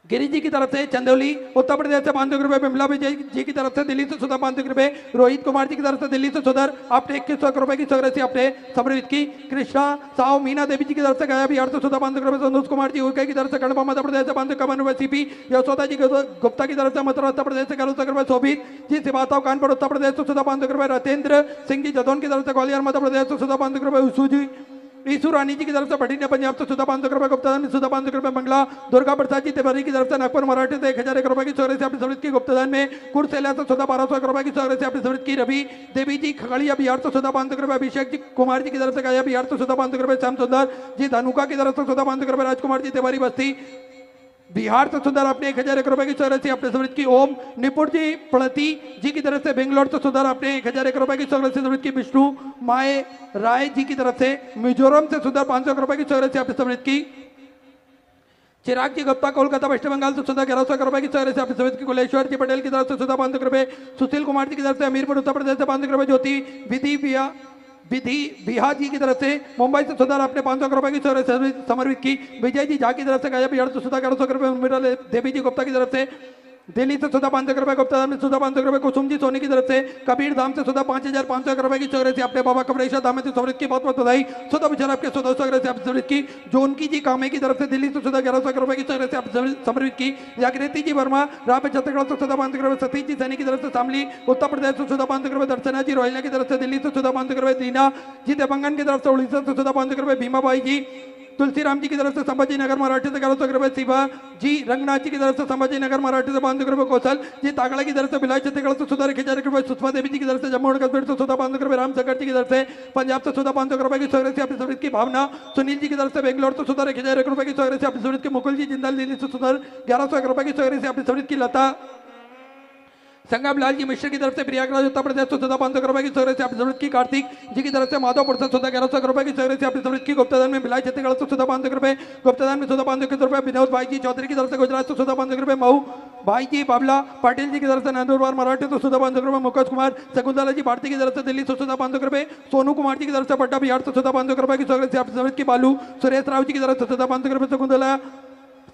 गिरी जी की तरफ से चंदौली उत्तर प्रदेश से 500 रुपए। बिमला विजय जी की तरफ से दिल्ली से सुधा 500 रुपए। रोहित कुमार जी की तरफ से दिल्ली से सुधर आपने 2100 रुपए की सौगात से आपने समृद्ध की। कृष्णा साहू मीना देवी जी की तरफ से गया बिहार से सुधा 500 रुपए। संतोष कुमार जी उर्के की तरफ से कड़पा मध्य प्रदेश से 551 रुपए। सीपी यशोदा जी गुप्ता की तरफ से मथुरा उत्तर प्रदेश से 1100 रुपए। शोभित जी सिवाताव कानपुर उत्तर प्रदेश से सुधा 500 रुपए। रतेंद्र सिंह जी जदौन की तरफ से ग्वालियर मध्य प्रदेश से सुधा 500 रुपए। ईसु रानी जी की तरफ से भटिंडा पंजाब से सुधा 500 रुपए। गुप्तदान में सुधा 500 रुपए। मंगला दुर्गा प्रसाद जी तिवारी की तरफ से नागपुर मराठी से 1,001 रुपए की सौगात से आपने समृद्ध की। गुप्तदान में कुर्सेला से सुधा 1200 रुपए की सौगात से आपने समृद्ध की। रवि देवी जी खगड़िया बिहार से सुधा 500 रुपए। अभिषेक जी कुमार जी की तरफ से गया बिहार से सुधा 500 रुपए। श्याम सुंदर जी धनुका की तरफ से सुधा 500 रुपए। राजकुमार जी तिवारी बस्ती बिहार से सुधर आपने 1,001 रुपए की सौगात से आपने समृद्ध की। ओम निपुण जी प्रणति जी की तरफ से बेंगलोर से सुधर आपने 1,001 रुपए की सौगात से समृद्ध की। विष्णु माए राय जी की तरफ से मिजोरम से सुधर 500 रुपए की सौगात से आपने समृद्ध की। चिराग जी गुप्ता कोलकाता वेस्ट बंगाल से सुधा 1100 रुपए की सौगात से आपने समृद्ध की। कुलेश्वर जी पटेल की तरफ से सुधा 500 रुपए। सुशील कुमार जी की तरफ से हमीरपुर उत्तर प्रदेश से 500 रुपए। ज्योति विधि बिहा जी की तरफ से मुंबई से सुधार आपने 500 रुपए की सौगात समर्पित की। विजय जी झा की तरफ से गया बिहार से सुधा 1100 रुपए। उर्मिला देवी जी गुप्ता की तरफ से दिल्ली से सुधा 500 रुपए। गुप्ता में सुधा 500 रुपए। कुसुम जी सोनी की तरफ से कबीर धाम से सुधा 5,500 रुपए की सौगात से आपने बाबा कमरेशा दामती समृद्ध की। बहुत बहुत बधाई। शुद्ध विचार आपके 100 सौगात से आपने समृद्ध की। जोनकी जी कामे की तरफ से दिल्ली से सुधा 1100 रुपए की सौगात से आपने समृद्ध की। जागृति जी वर्मा राय छत्तीसगढ़ से सुधा 500 रुपए। सतीश जी सैनी की तरफ से शामली उत्तर प्रदेश से सुधा 500 रुपए। दर्शना जी रोहिला की तरफ से दिल्ली से सुधा 500 रुपए। दीना जी देवंगन की तरफ से उड़ीसा से सुधा 500 रुपए। भीमाबाई जी तुलसीराम जी की तरफ से संभाजी नगर मराठी से 1100 रुपए। शिवा जी रंगनाथ जी की तरफ से संभाजी नगर मराठी से 500 रुपए। कौशल जी तागड़ा की तरफ से भिलाई छत्तीसगढ़ से सुधा 1,001 रुपए। सुषमा देवी जी की तरफ से जम्मू एंड कश्मीर से सुधा 500 रुपए। रामशंकर जी की तरफ से पंजाब से सुधा 500 रुपए की सौगात से आपने समृद्ध की। भावना सुनील जी की तरफ से बेंगलोर से सुधा 1,001 रुपए की सौगात से आपने समृद्ध की। मुकुल जी जिंदाल दिल्ली से सुधा 1101 रुपए की सौगात से आपने समृद्ध की। लता संगम लाल जी मिश्र की तरफ से प्रयागराज उत्तर प्रदेश से सुधा 500 रुपए की सौगात से आपने समृद्ध की। कार्तिक जी की तरफ से माधवपुर से सुधा 1100 रुपए की सौगात से आपने समृद्ध की। गुप्तदान में भिलाई छत्तीसगढ़ से सुधा 500 रुपए। गुप्तदान में सुधा 500 रुपए। विनोद भाई जी चौधरी की तरफ से गुजरात से सुधा 500 रुपए। मऊ भाई जी बाबला पाटिल जी की तरफ से नंदुरबार मराठी से सुधा 500 रुपए। मुकेश कुमार शकुंतला जी भारती की तरफ से दिल्ली से सुधा 500 रुपए। सोनू कुमार जी की तरफ से पट्टा बिहार से सुधा 500 रुपए की सौगात से आपने समृद्ध की। बालू सुरेश राव जी की तरफ से सुधा 500 रुपए। शकुंतला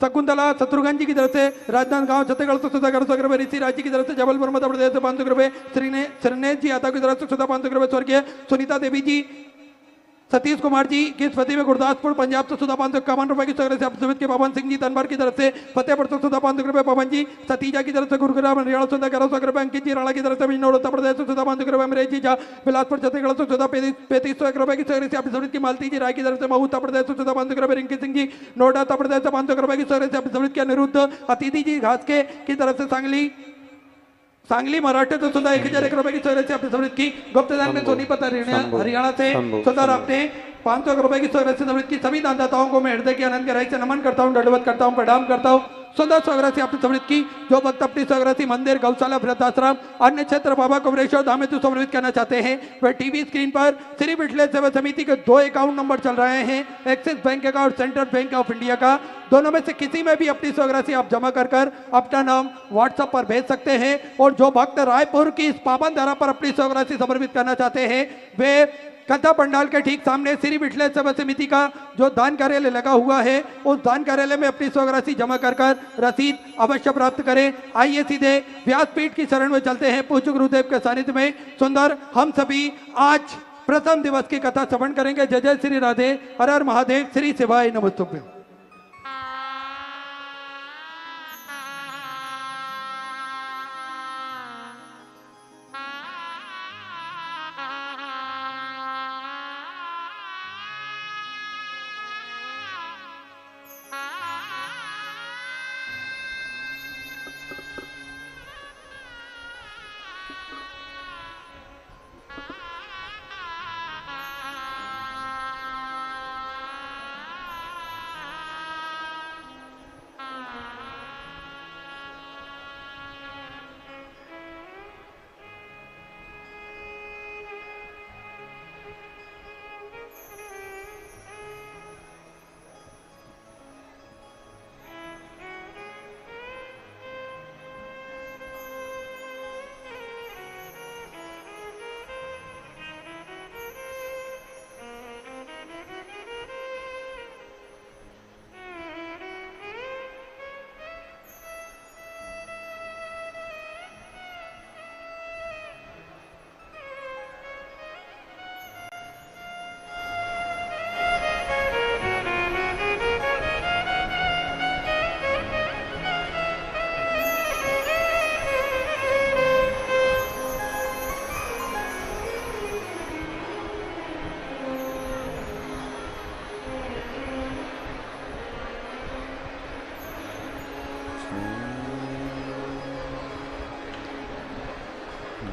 शकुंतला शत्रुघ्न जी की तरफ से राजनांदगांव छत्तीसगढ़ से 14 करोड़ 100 रुपए, ऋषि राज जी की तरफ से जबलपुर मध्य प्रदेश से 500 रुपए, श्रीनेश जी यादव की तरफ से 500 रुपए, स्वर्गीय सुनीता देवी जी सतीश कुमार जी की स्मृति में गुरदासपुर पंजाब से 551 रुपए की सौगात से सुमित के पवन सिंह जी तनवर की तरफ से फतेहपुर से 500 रुपए, पवन जी सतीजा की तरफ से गुरुग्राम हरियाणा से 1100 रुपए, अंकित जी राणा की तरफ से बिजनौर उत्तर प्रदेश से 500 रुपए, अमरेश जी झा बिलासपुर छत्तीसगढ़ से 3501 रुपए की सौगात से सुमित की मालती जी राय की तरफ से महू उत्तर प्रदेश से 500 रुपए, रिंकी सिंह जी नोएडा उत्तर प्रदेश से 500 रुपए की सौगात से सुमित के अनिरुद्ध अतिथि जी घासके की तरफ से सांगली मराठे तो सुधा 1001 रुपए की सौगात से अपनी समृद्ध की गुप्तदान में सोनीपत हरियाणा से सुधा आपने 500 रुपए की सौगात से समृद्ध की सभी दानदाताओं को मैं हृदय के आनंद गहराई से नमन करता हूँ, दंडवत करता हूँ, प्रणाम करता हूँ। सुधा सौगात अपनी समृद्ध की जो भक्त अपनी सौगात मंदिर गौशाला वृद्धाश्रम अन्य क्षेत्र बाबा कुमरेश्वर धाम में जो समर्पित करना चाहते हैं वह टीवी स्क्रीन पर श्री विठलेश सेवा समिति के 2 अकाउंट नंबर चल रहे हैं, एक्सिस बैंक का और सेंट्रल बैंक ऑफ इंडिया का। दोनों में से किसी में भी अपनी सौगात आप जमा कर अपना नाम व्हाट्सएप पर भेज सकते हैं। और जो भक्त रायपुर की इस पावन धरा पर अपनी सौगात समर्पित करना चाहते हैं वे कथा पंडाल के ठीक सामने श्री विठलेश सेवा समिति का जो दान कार्यालय लगा हुआ है उस दान कार्यालय में अपनी सौगात जमा कर रसीद अवश्य प्राप्त करें। आइए सीधे व्यासपीठ की शरण में चलते हैं। पूज्य गुरुदेव के सानिध्य में सुंदर हम सभी आज प्रथम दिवस की कथा श्रवण करेंगे। जय जय श्री राधे, हर हर महादेव, श्री शिवाय नमस्तुभ्यं।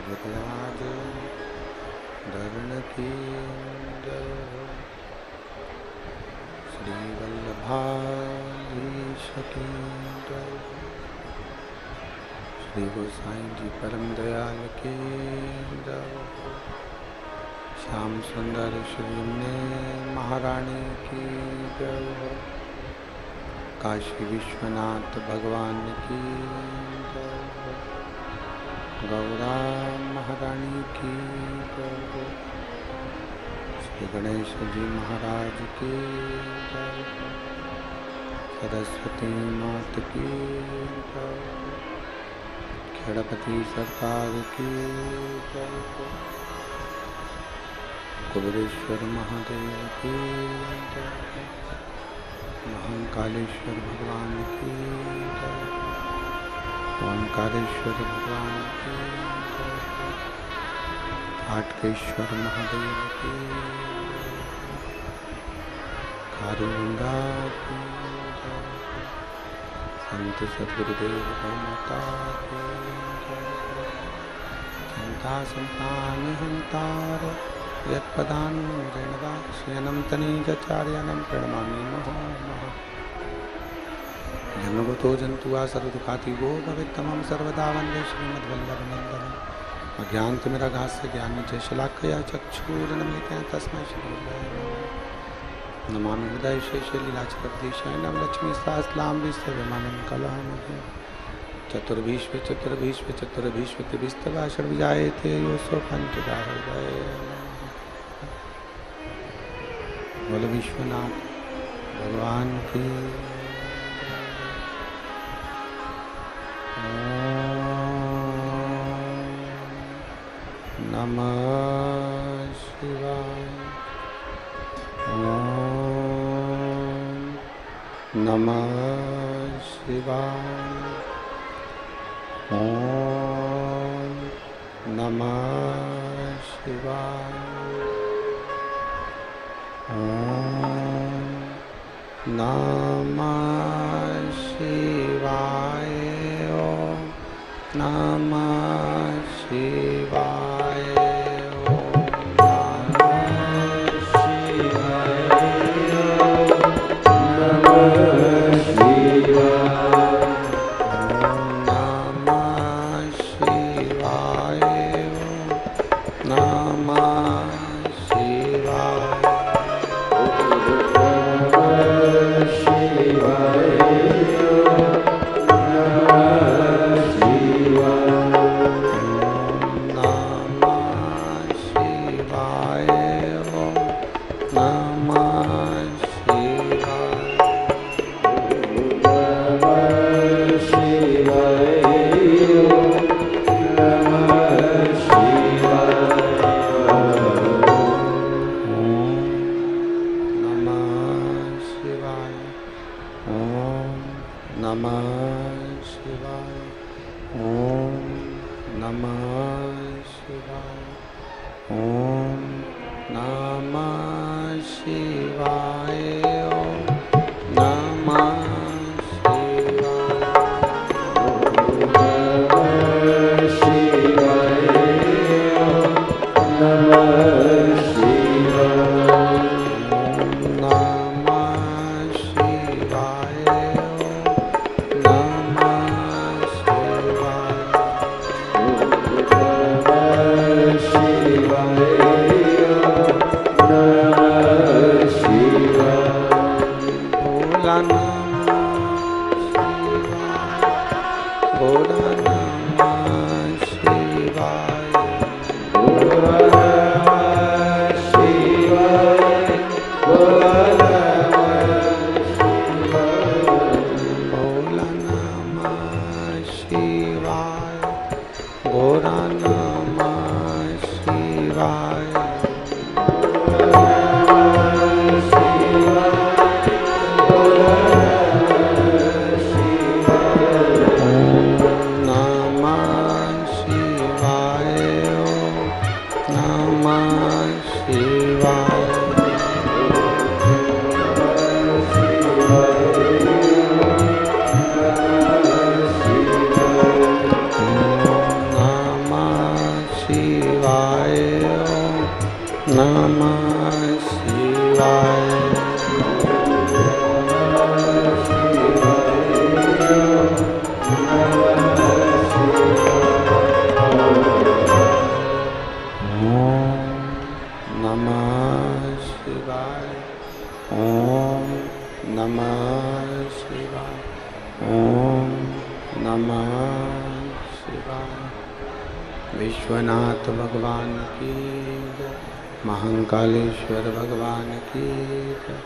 जगन्नाथ धरण की श्री वल्लभाधीश की श्री गोसाई जी परम दयाल के श्याम सुंदर श्री ने महारानी की जय, काशी विश्वनाथ भगवान की जय, गौरा महारानी की जय, श्री गणेश जी महाराज की जय, सरस्वती मात की जय, खेड़पति सरकार की जय, कुबेरेश्वर महादेव की जय, महाकालेश्वर भगवान की जय, ओंकारेश्वर भगवान की जय, हाटकेश्वर महादेव की जय, खारूंगा की जय, संत सद्गुरुदेव माता की जय, चिंता संतान हंतार यत्पदान्मुरेणदाक्ष्यनं तनीचार्यानं प्रणमामि नमो नमः। जन्मगतो जन्तुआ सर्वदुःखाति गो भवेत्तमं सर्वदा वन्दे श्रीमद्वल्लभनन्दनम्। अज्ञानतिमिरागास्य ज्ञाननिधये शलाकया चक्षुरुन्मीलितं तस्मै श्रीगुरवे नमः। नमामि हृदये शेषे लीलाचक्रधीशाय लक्ष्मी सहस्रनाम्नि सर्वमानं कलामहे। चतुर्भीष्वे चतुर्भीष्वे चतुर्भीष्वे त्रिभिस्तवा षड्विजायते योऽसो पञ्चदाहृदये। बोलो विश्वनाथ भगवान की। नमः शिवाय। ओम नमः शिवाय। ओम नमः शिवाय। ओम नमः शिवाय। विश्वनाथ भगवान की जय। महाकालेश्वर भगवान की जय।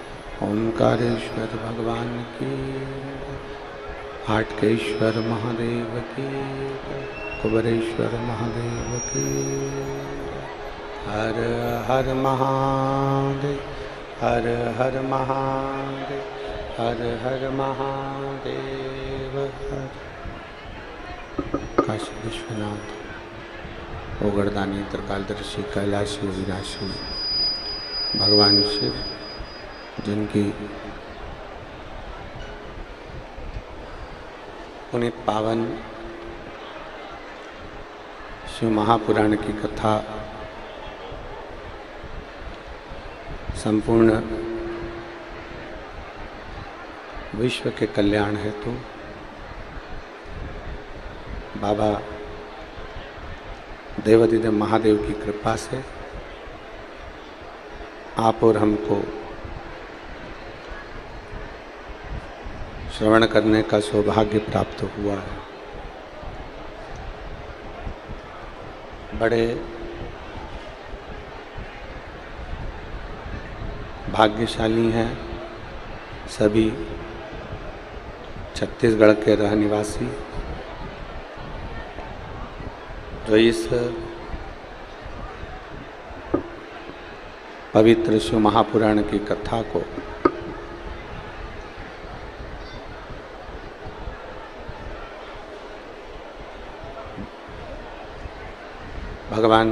ओंकारेश्वर भगवान की जय। हाटकेश्वर महादेव की जय। कुबरेश्वर महादेव की जय। हर हर महादेव, हर हर महादेव, हर हर महादेव। काशी विश्वनाथ ओगरदानी त्रिकालदर्शी कैलाशी अविनाशी भगवान शिव, जिनकी पुनीत पावन शिव महापुराण की कथा संपूर्ण विश्व के कल्याण हेतु बाबा देवाधिदेव महादेव की कृपा से आप और हमको श्रवण करने का सौभाग्य प्राप्त हुआ है। बड़े भाग्यशाली हैं सभी छत्तीसगढ़ के रह निवासी, जो इस पवित्र शिव महापुराण की कथा को भगवान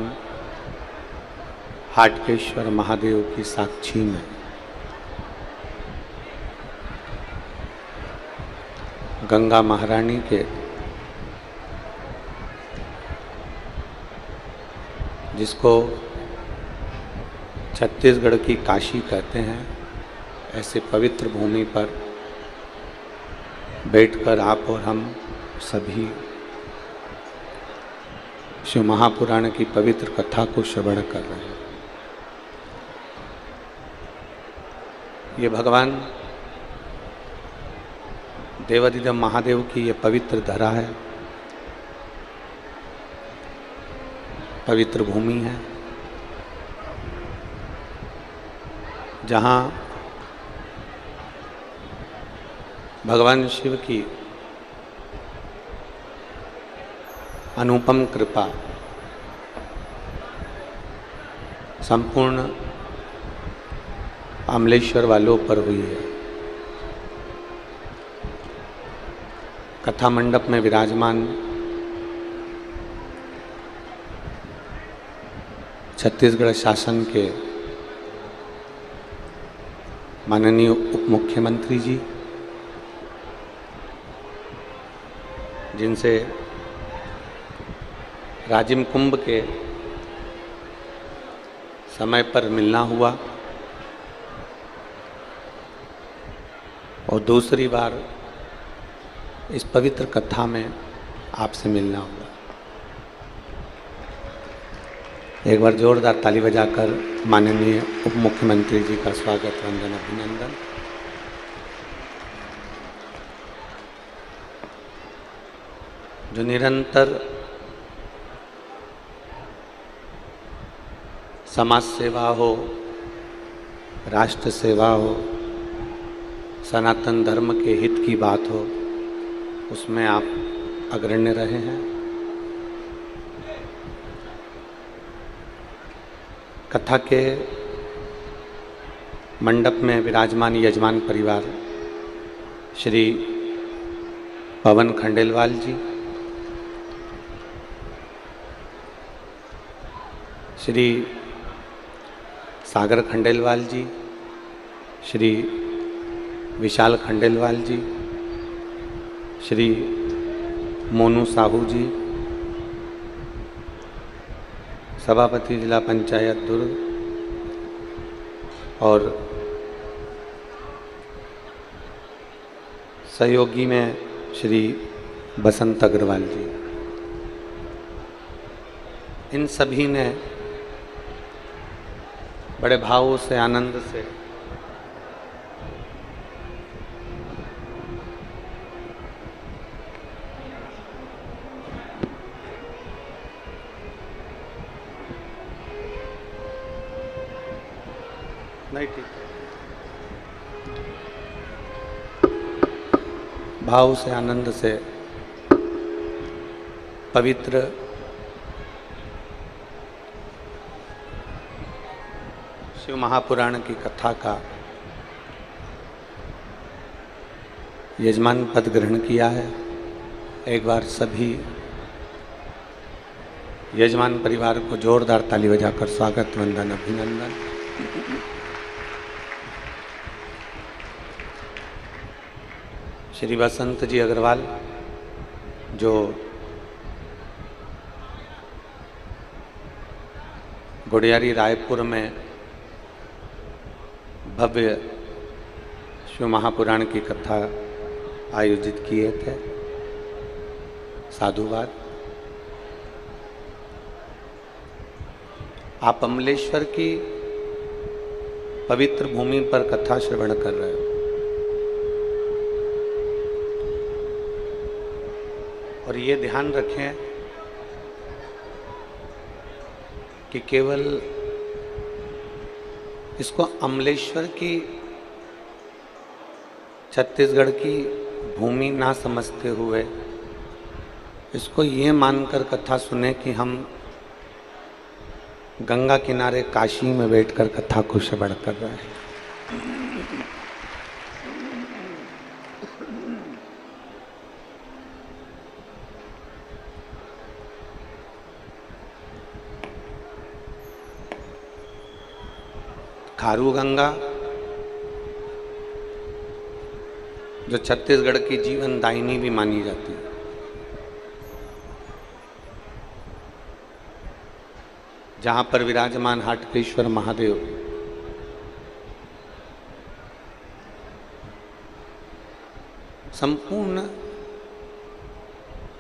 हाटकेश्वर महादेव की साक्षी में गंगा महारानी के जिसको छत्तीसगढ़ की काशी कहते हैं, ऐसे पवित्र भूमि पर बैठकर आप और हम सभी शिव महापुराण की पवित्र कथा को श्रवण कर रहे हैं। ये भगवान देवाधिदेव महादेव की ये पवित्र धरा है, पवित्र भूमि है, जहाँ भगवान शिव की अनुपम कृपा संपूर्ण अमलेश्वर वालों पर हुई है। कथा मंडप में विराजमान छत्तीसगढ़ शासन के माननीय उप मुख्यमंत्री जी, जिनसे राजिम कुंभ के समय पर मिलना हुआ और दूसरी बार इस पवित्र कथा में आपसे मिलना हुआ। एक बार जोरदार ताली बजाकर माननीय उप मुख्यमंत्री जी का स्वागत, वंदन, अभिनंदन। जो निरंतर समाज सेवा हो, राष्ट्र सेवा हो, सनातन धर्म के हित की बात हो, उसमें आप अग्रणी रहे हैं। कथा के मंडप में विराजमान यजमान परिवार श्री पवन खंडेलवाल जी, श्री सागर खंडेलवाल जी, श्री विशाल खंडेलवाल जी, श्री मोनू साहू जी, सभापति जिला पंचायत दुर्ग, और सहयोगी में श्री बसंत अग्रवाल जी। इन सभी ने बड़े भावों से, आनंद से नहीं, ठीक है, भाव से, आनंद से पवित्र शिव महापुराण की कथा का यजमान पद ग्रहण किया है। एक बार सभी यजमान परिवार को जोरदार ताली बजाकर स्वागत, वंदन, अभिनंदन। श्री बसंत जी अग्रवाल, जो गुड़ियारी रायपुर में भव्य शिव महापुराण की कथा आयोजित किए थे, साधुवाद। आप अमलेश्वर की पवित्र भूमि पर कथा श्रवण कर रहे हो, और ये ध्यान रखें कि केवल इसको अमलेश्वर की, छत्तीसगढ़ की भूमि ना समझते हुए इसको ये मानकर कथा सुने कि हम गंगा किनारे काशी में बैठकर कथा को श्रवण कर रहे हैं। खारू गंगा जो छत्तीसगढ़ की जीवन दायिनी भी मानी जाती है, जहां पर विराजमान हाटकेश्वर महादेव संपूर्ण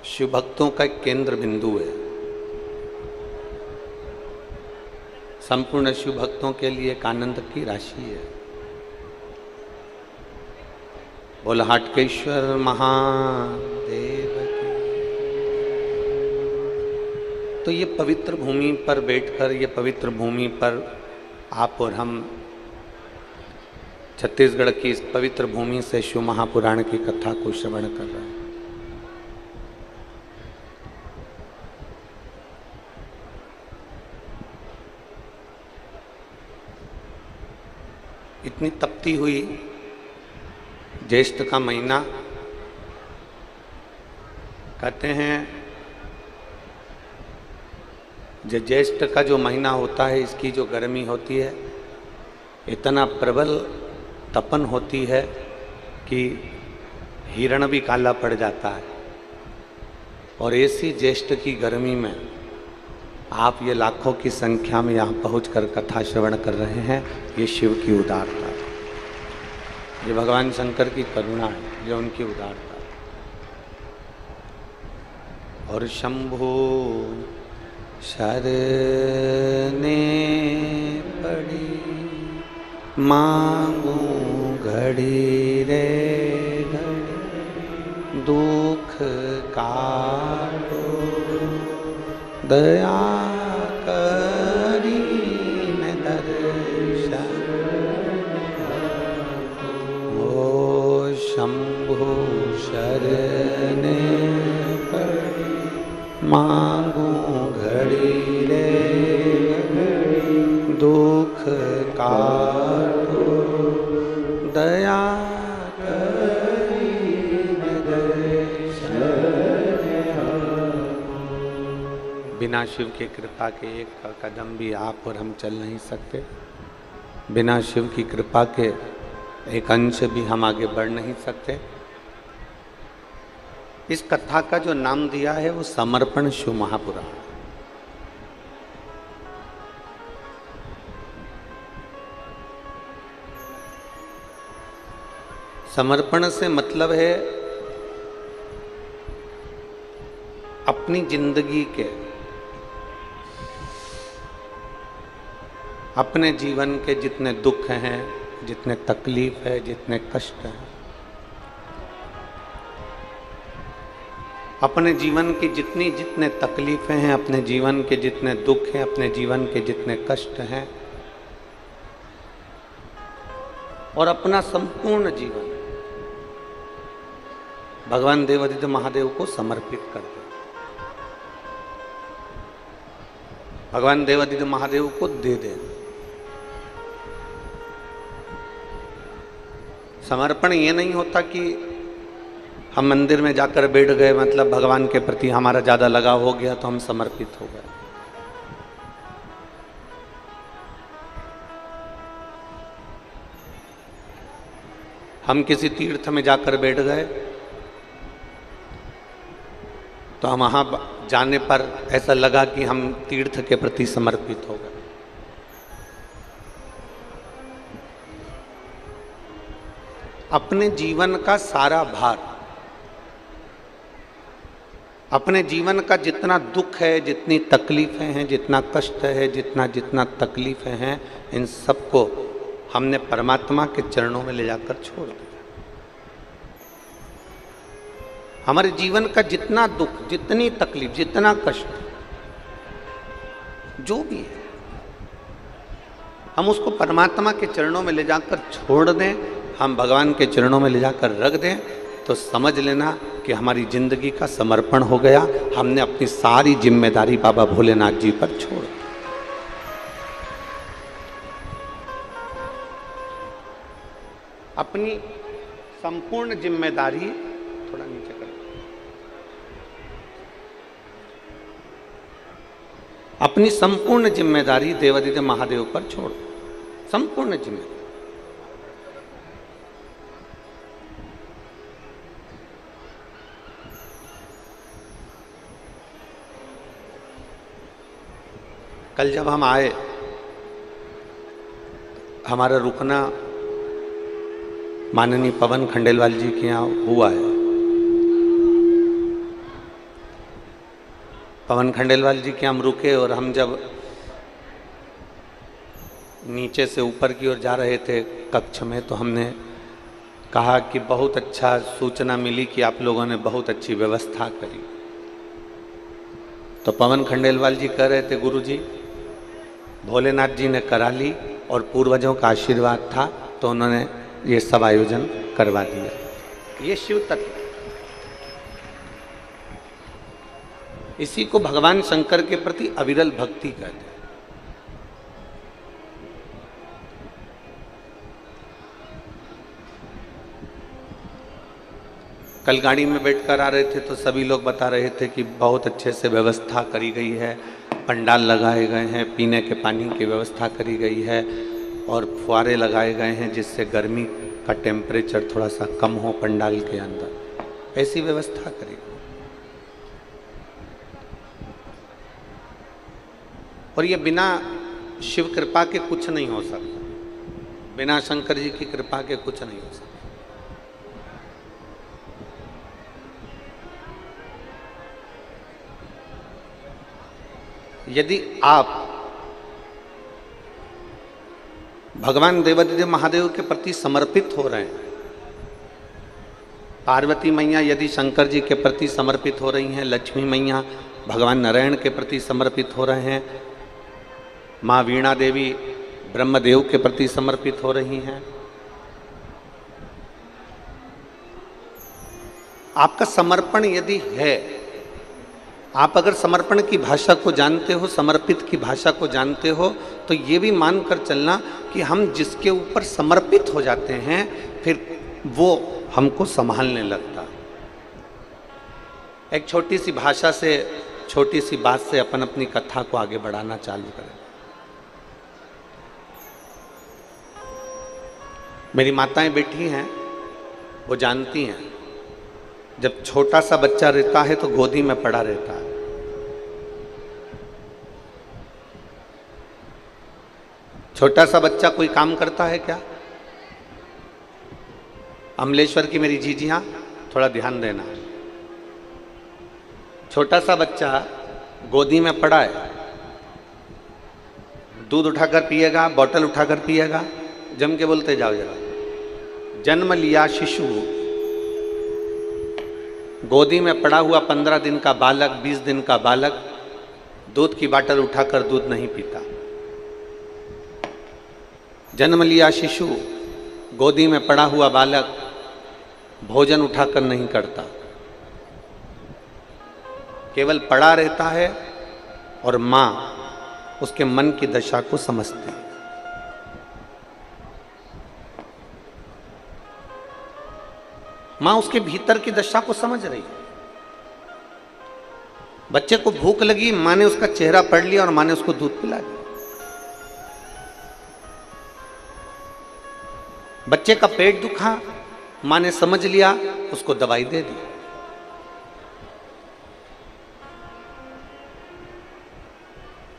शिव भक्तों का एक केंद्र बिंदु है। संपूर्ण शिव भक्तों के लिए एक आनंद की राशि है। बोल हाटकेश्वर महादेव की। तो ये पवित्र भूमि पर बैठकर, ये पवित्र भूमि पर आप और हम छत्तीसगढ़ की इस पवित्र भूमि से शिव महापुराण की कथा को श्रवण कर रहे हैं। इतनी तपती हुई ज्येष्ठ का महीना, कहते हैं जो ज्येष्ठ का जो महीना होता है, इसकी जो गर्मी होती है, इतना प्रबल तपन होती है कि हिरण भी काला पड़ जाता है। और ऐसी ज्येष्ठ की गर्मी में आप ये लाखों की संख्या में यहाँ पहुंचकर कथा श्रवण कर रहे हैं। ये शिव की उदारता है, ये भगवान शंकर की करुणा है, ये उनकी उदारता है। और शंभो शरने पड़ी मांगू घड़ी रे घड़ी, दुख काटो दया करी न दर्शन। ओ शंभो शरने पड़ी मांगू घड़ी रे घड़ी, दुख काटो दया करी न दर्शन। बिना शिव की कृपा के एक कदम भी आप और हम चल नहीं सकते। बिना शिव की कृपा के एक अंश भी हम आगे बढ़ नहीं सकते। इस कथा का जो नाम दिया है वो समर्पण शिव महापुराण। समर्पण से मतलब है अपनी जिंदगी के, अपने जीवन के जितने दुख हैं, जितने तकलीफ है, जितने कष्ट हैं, अपने जीवन की जितने तकलीफें हैं, अपने जीवन के जितने दुख हैं, अपने जीवन के जितने कष्ट हैं, और अपना संपूर्ण जीवन भगवान देवादिदेव महादेव को समर्पित कर दे। भगवान देवादिदेव महादेव को दे दे। समर्पण ये नहीं होता कि हम मंदिर में जाकर बैठ गए, मतलब भगवान के प्रति हमारा ज्यादा लगाव हो गया तो हम समर्पित हो गए। हम किसी तीर्थ में जाकर बैठ गए तो हम वहां जाने पर ऐसा लगा कि हम तीर्थ के प्रति समर्पित हो गए। अपने जीवन का सारा भार, अपने जीवन का जितना दुख है, जितनी तकलीफें हैं, जितना कष्ट है, जितना तकलीफें हैं, इन सबको हमने परमात्मा के चरणों में ले जाकर छोड़ दिया। हमारे जीवन का जितना दुख, जितनी तकलीफ, जितना कष्ट जो भी है, हम उसको परमात्मा के चरणों में ले जाकर छोड़ दें, हम भगवान के चरणों में ले जाकर रख दें, तो समझ लेना कि हमारी जिंदगी का समर्पण हो गया। हमने अपनी सारी जिम्मेदारी बाबा भोलेनाथ जी पर छोड़ दी। अपनी संपूर्ण जिम्मेदारी, थोड़ा नीचे कर, अपनी संपूर्ण जिम्मेदारी देवादिदेव महादेव पर छोड़। संपूर्ण जिम्मेदारी। कल जब हम आए, हमारा रुकना माननीय पवन खंडेलवाल जी के यहाँ हुआ है। पवन खंडेलवाल जी के हम रुके और हम जब नीचे से ऊपर की ओर जा रहे थे कक्ष में, तो हमने कहा कि बहुत अच्छा सूचना मिली कि आप लोगों ने बहुत अच्छी व्यवस्था करी। तो पवन खंडेलवाल जी कह रहे थे, गुरुजी भोलेनाथ जी ने करा ली और पूर्वजों का आशीर्वाद था तो उन्होंने ये सब आयोजन करवा दिया। ये शिव तत्व, इसी को भगवान शंकर के प्रति अविरल भक्ति कहते हैं। कल गाड़ी में बैठकर आ रहे थे तो सभी लोग बता रहे थे कि बहुत अच्छे से व्यवस्था करी गई है, पंडाल लगाए गए हैं, पीने के पानी की व्यवस्था करी गई है और फुहारे लगाए गए हैं जिससे गर्मी का टेम्परेचर थोड़ा सा कम हो पंडाल के अंदर। ऐसी व्यवस्था करी गई। और ये बिना शिव कृपा के कुछ नहीं हो सकता, बिना शंकर जी की कृपा के कुछ नहीं हो सकता। यदि आप भगवान देवादिदेव महादेव के प्रति समर्पित हो रहे हैं, पार्वती मैया यदि शंकर जी के प्रति समर्पित हो रही हैं, लक्ष्मी मैया भगवान नारायण के प्रति समर्पित हो रहे हैं, माँ वीणा देवी ब्रह्मदेव के प्रति समर्पित हो रही हैं, आपका समर्पण यदि है, आप अगर समर्पण की भाषा को जानते हो, समर्पित की भाषा को जानते हो, तो ये भी मानकर चलना कि हम जिसके ऊपर समर्पित हो जाते हैं फिर वो हमको संभालने लगता। एक छोटी सी भाषा से, छोटी सी बात से अपन अपनी कथा को आगे बढ़ाना चालू करें। मेरी माताएं बैठी हैं, वो जानती हैं, जब छोटा सा बच्चा रहता है तो गोदी में पड़ा रहता है। छोटा सा बच्चा कोई काम करता है क्या? अमलेश्वर की मेरी जीजियां थोड़ा ध्यान देना। छोटा सा बच्चा गोदी में पड़ा है, दूध उठाकर पिएगा, बोतल उठाकर पिएगा, जम के बोलते जाओ जरा। जन्म लिया शिशु, गोदी में पड़ा हुआ 15 दिन का बालक, 20 दिन का बालक दूध की बाटल उठाकर दूध नहीं पीता। जन्म लिया शिशु, गोदी में पड़ा हुआ बालक भोजन उठाकर नहीं करता, केवल पड़ा रहता है और मां उसके मन की दशा को समझती है। मां उसके भीतर की दशा को समझ रही है। बच्चे को भूख लगी, मां ने उसका चेहरा पढ़ लिया और मां ने उसको दूध पिला दिया। बच्चे का पेट दुखा, मां ने समझ लिया, उसको दवाई दे दी।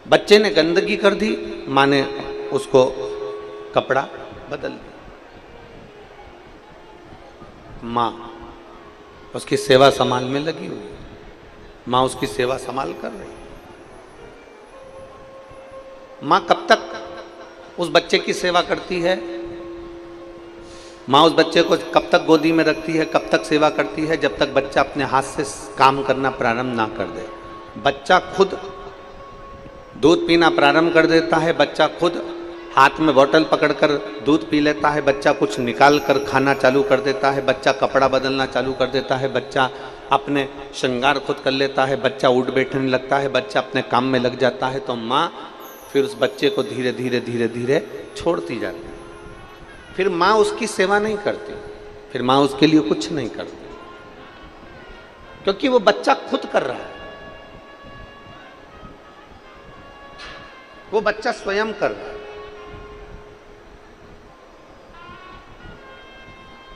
बच्चे ने गंदगी कर दी, मां ने उसको कपड़ा बदल दिया। मां उसकी सेवा संभाल में लगी हुई है, मां उसकी सेवा संभाल कर रही है। मां कब तक उस बच्चे की सेवा करती है? मां उस बच्चे को कब तक गोदी में रखती है, कब तक सेवा करती है? जब तक बच्चा अपने हाथ से काम करना प्रारंभ ना कर दे। बच्चा खुद दूध पीना प्रारंभ कर देता है, बच्चा खुद हाथ में बोतल पकड़कर दूध पी लेता है, बच्चा कुछ निकाल कर खाना चालू कर देता है, बच्चा कपड़ा बदलना चालू कर देता है, बच्चा अपने श्रृंगार खुद कर लेता है, बच्चा उठ बैठने लगता है, बच्चा अपने काम में लग जाता है। तो माँ फिर उस बच्चे को धीरे धीरे धीरे धीरे छोड़ती जाती है। फिर माँ उसकी सेवा नहीं करती, फिर माँ उसके लिए कुछ नहीं करती, क्योंकि वो बच्चा खुद कर रहा है, वो बच्चा स्वयं कर रहा है।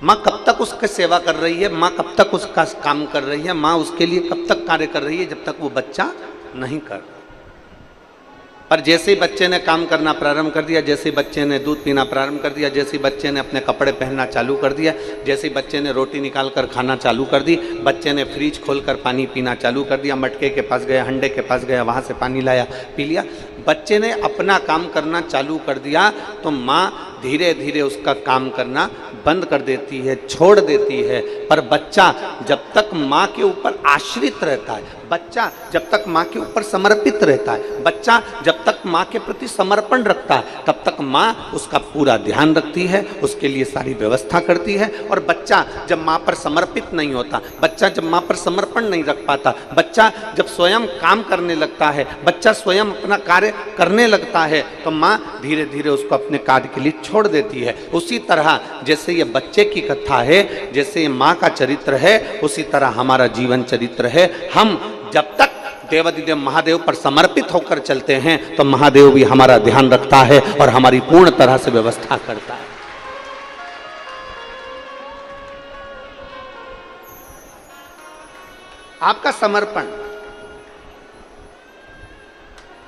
माँ कब तक उसकी सेवा कर रही है, माँ कब तक उसका काम कर रही है, माँ उसके लिए कब तक कार्य कर रही है, जब तक वो बच्चा नहीं कर रहा। पर जैसे ही बच्चे ने काम करना प्रारंभ कर दिया, जैसे ही बच्चे ने दूध पीना प्रारंभ कर दिया, जैसे ही बच्चे ने अपने कपड़े पहनना चालू कर दिया, जैसे ही बच्चे ने रोटी निकाल कर खाना चालू कर दी, बच्चे ने फ्रिज खोलकर पानी पीना चालू कर दिया, मटके के पास गया, हंडे के पास गया, वहाँ से पानी लाया, पी लिया, बच्चे ने अपना काम करना चालू कर दिया, तो माँ धीरे धीरे उसका काम करना बंद कर देती है, छोड़ देती है। पर बच्चा जब तक माँ के ऊपर आश्रित रहता है, बच्चा जब तक माँ के ऊपर समर्पित रहता है, बच्चा जब तक माँ के प्रति समर्पण रखता है, तब तक माँ उसका पूरा ध्यान रखती है, उसके लिए सारी व्यवस्था करती है। और बच्चा जब माँ पर समर्पित नहीं होता, बच्चा जब माँ पर समर्पण नहीं रख पाता, बच्चा जब स्वयं काम करने लगता है, बच्चा स्वयं अपना कार्य करने लगता है, तो माँ धीरे धीरे उसको अपने कार्य के लिए छोड़ देती है। उसी तरह जैसे ये बच्चे की कथा है, जैसे ये माँ का चरित्र है, उसी तरह हमारा जीवन चरित्र है। हम जब तक देवाधिदेव महादेव पर समर्पित होकर चलते हैं, तो महादेव भी हमारा ध्यान रखता है और हमारी पूर्ण तरह से व्यवस्था करता है। आपका समर्पण,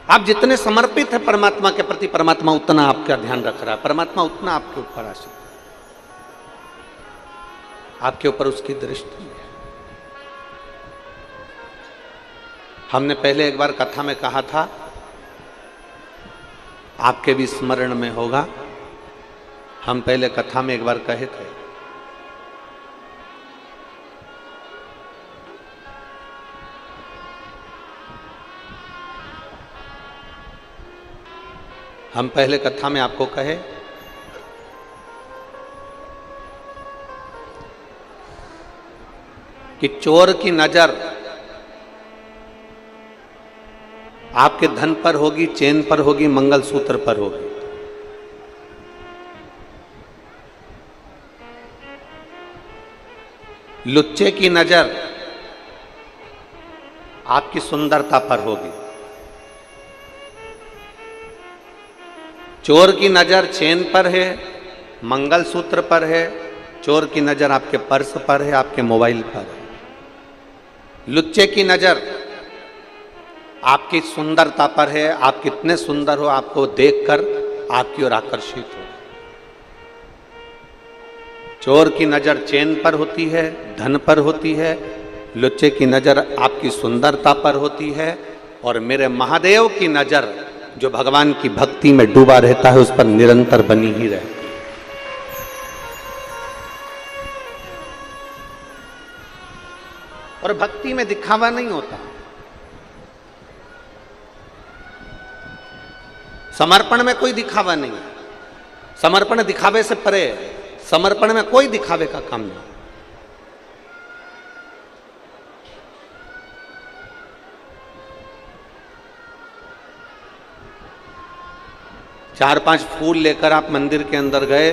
आप जितने समर्पित हैं परमात्मा के प्रति, परमात्मा उतना आपका ध्यान रख रहा है, परमात्मा उतना आपके ऊपर आश्रित है, आपके ऊपर उसकी दृष्टि है। हमने पहले एक बार कथा में कहा था, आपके भी स्मरण में होगा, हम पहले कथा में एक बार कहे थे, हम पहले कथा में आपको कहे कि चोर की नजर आपके धन पर होगी, चेन पर होगी, मंगलसूत्र पर होगी। लुच्चे की नजर आपकी सुंदरता पर होगी। चोर की नजर चेन पर है, मंगलसूत्र पर है, चोर की नजर आपके पर्स पर है, आपके मोबाइल पर है। लुच्चे की नजर आपकी सुंदरता पर है, आप कितने सुंदर हो, आपको देखकर आपकी ओर आकर्षित हो। चोर की नजर चेन पर होती है, धन पर होती है, लुच्चे की नजर आपकी सुंदरता पर होती है, और मेरे महादेव की नजर जो भगवान की भक्ति में डूबा रहता है, उस पर निरंतर बनी ही रहती है। और भक्ति में दिखावा नहीं होता, समर्पण में कोई दिखावा नहीं है, समर्पण दिखावे से परे है, समर्पण में कोई दिखावे का काम नहीं। चार पांच फूल लेकर आप मंदिर के अंदर गए,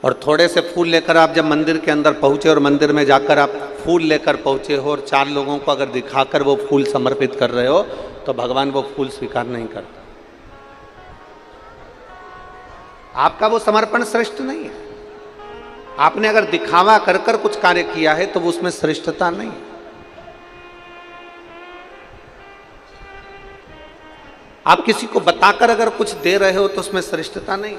और थोड़े से फूल लेकर आप जब मंदिर के अंदर पहुंचे, और मंदिर में जाकर आप फूल लेकर पहुंचे हो, और चार लोगों को अगर दिखाकर वो फूल समर्पित कर रहे हो, तो भगवान वो फूल स्वीकार नहीं करता। आपका वो समर्पण श्रेष्ठ नहीं है। आपने अगर दिखावा कर कर कुछ कार्य किया है, तो वो उसमें श्रेष्ठता नहीं है। आप किसी को बताकर अगर कुछ दे रहे हो, तो उसमें श्रेष्ठता नहीं।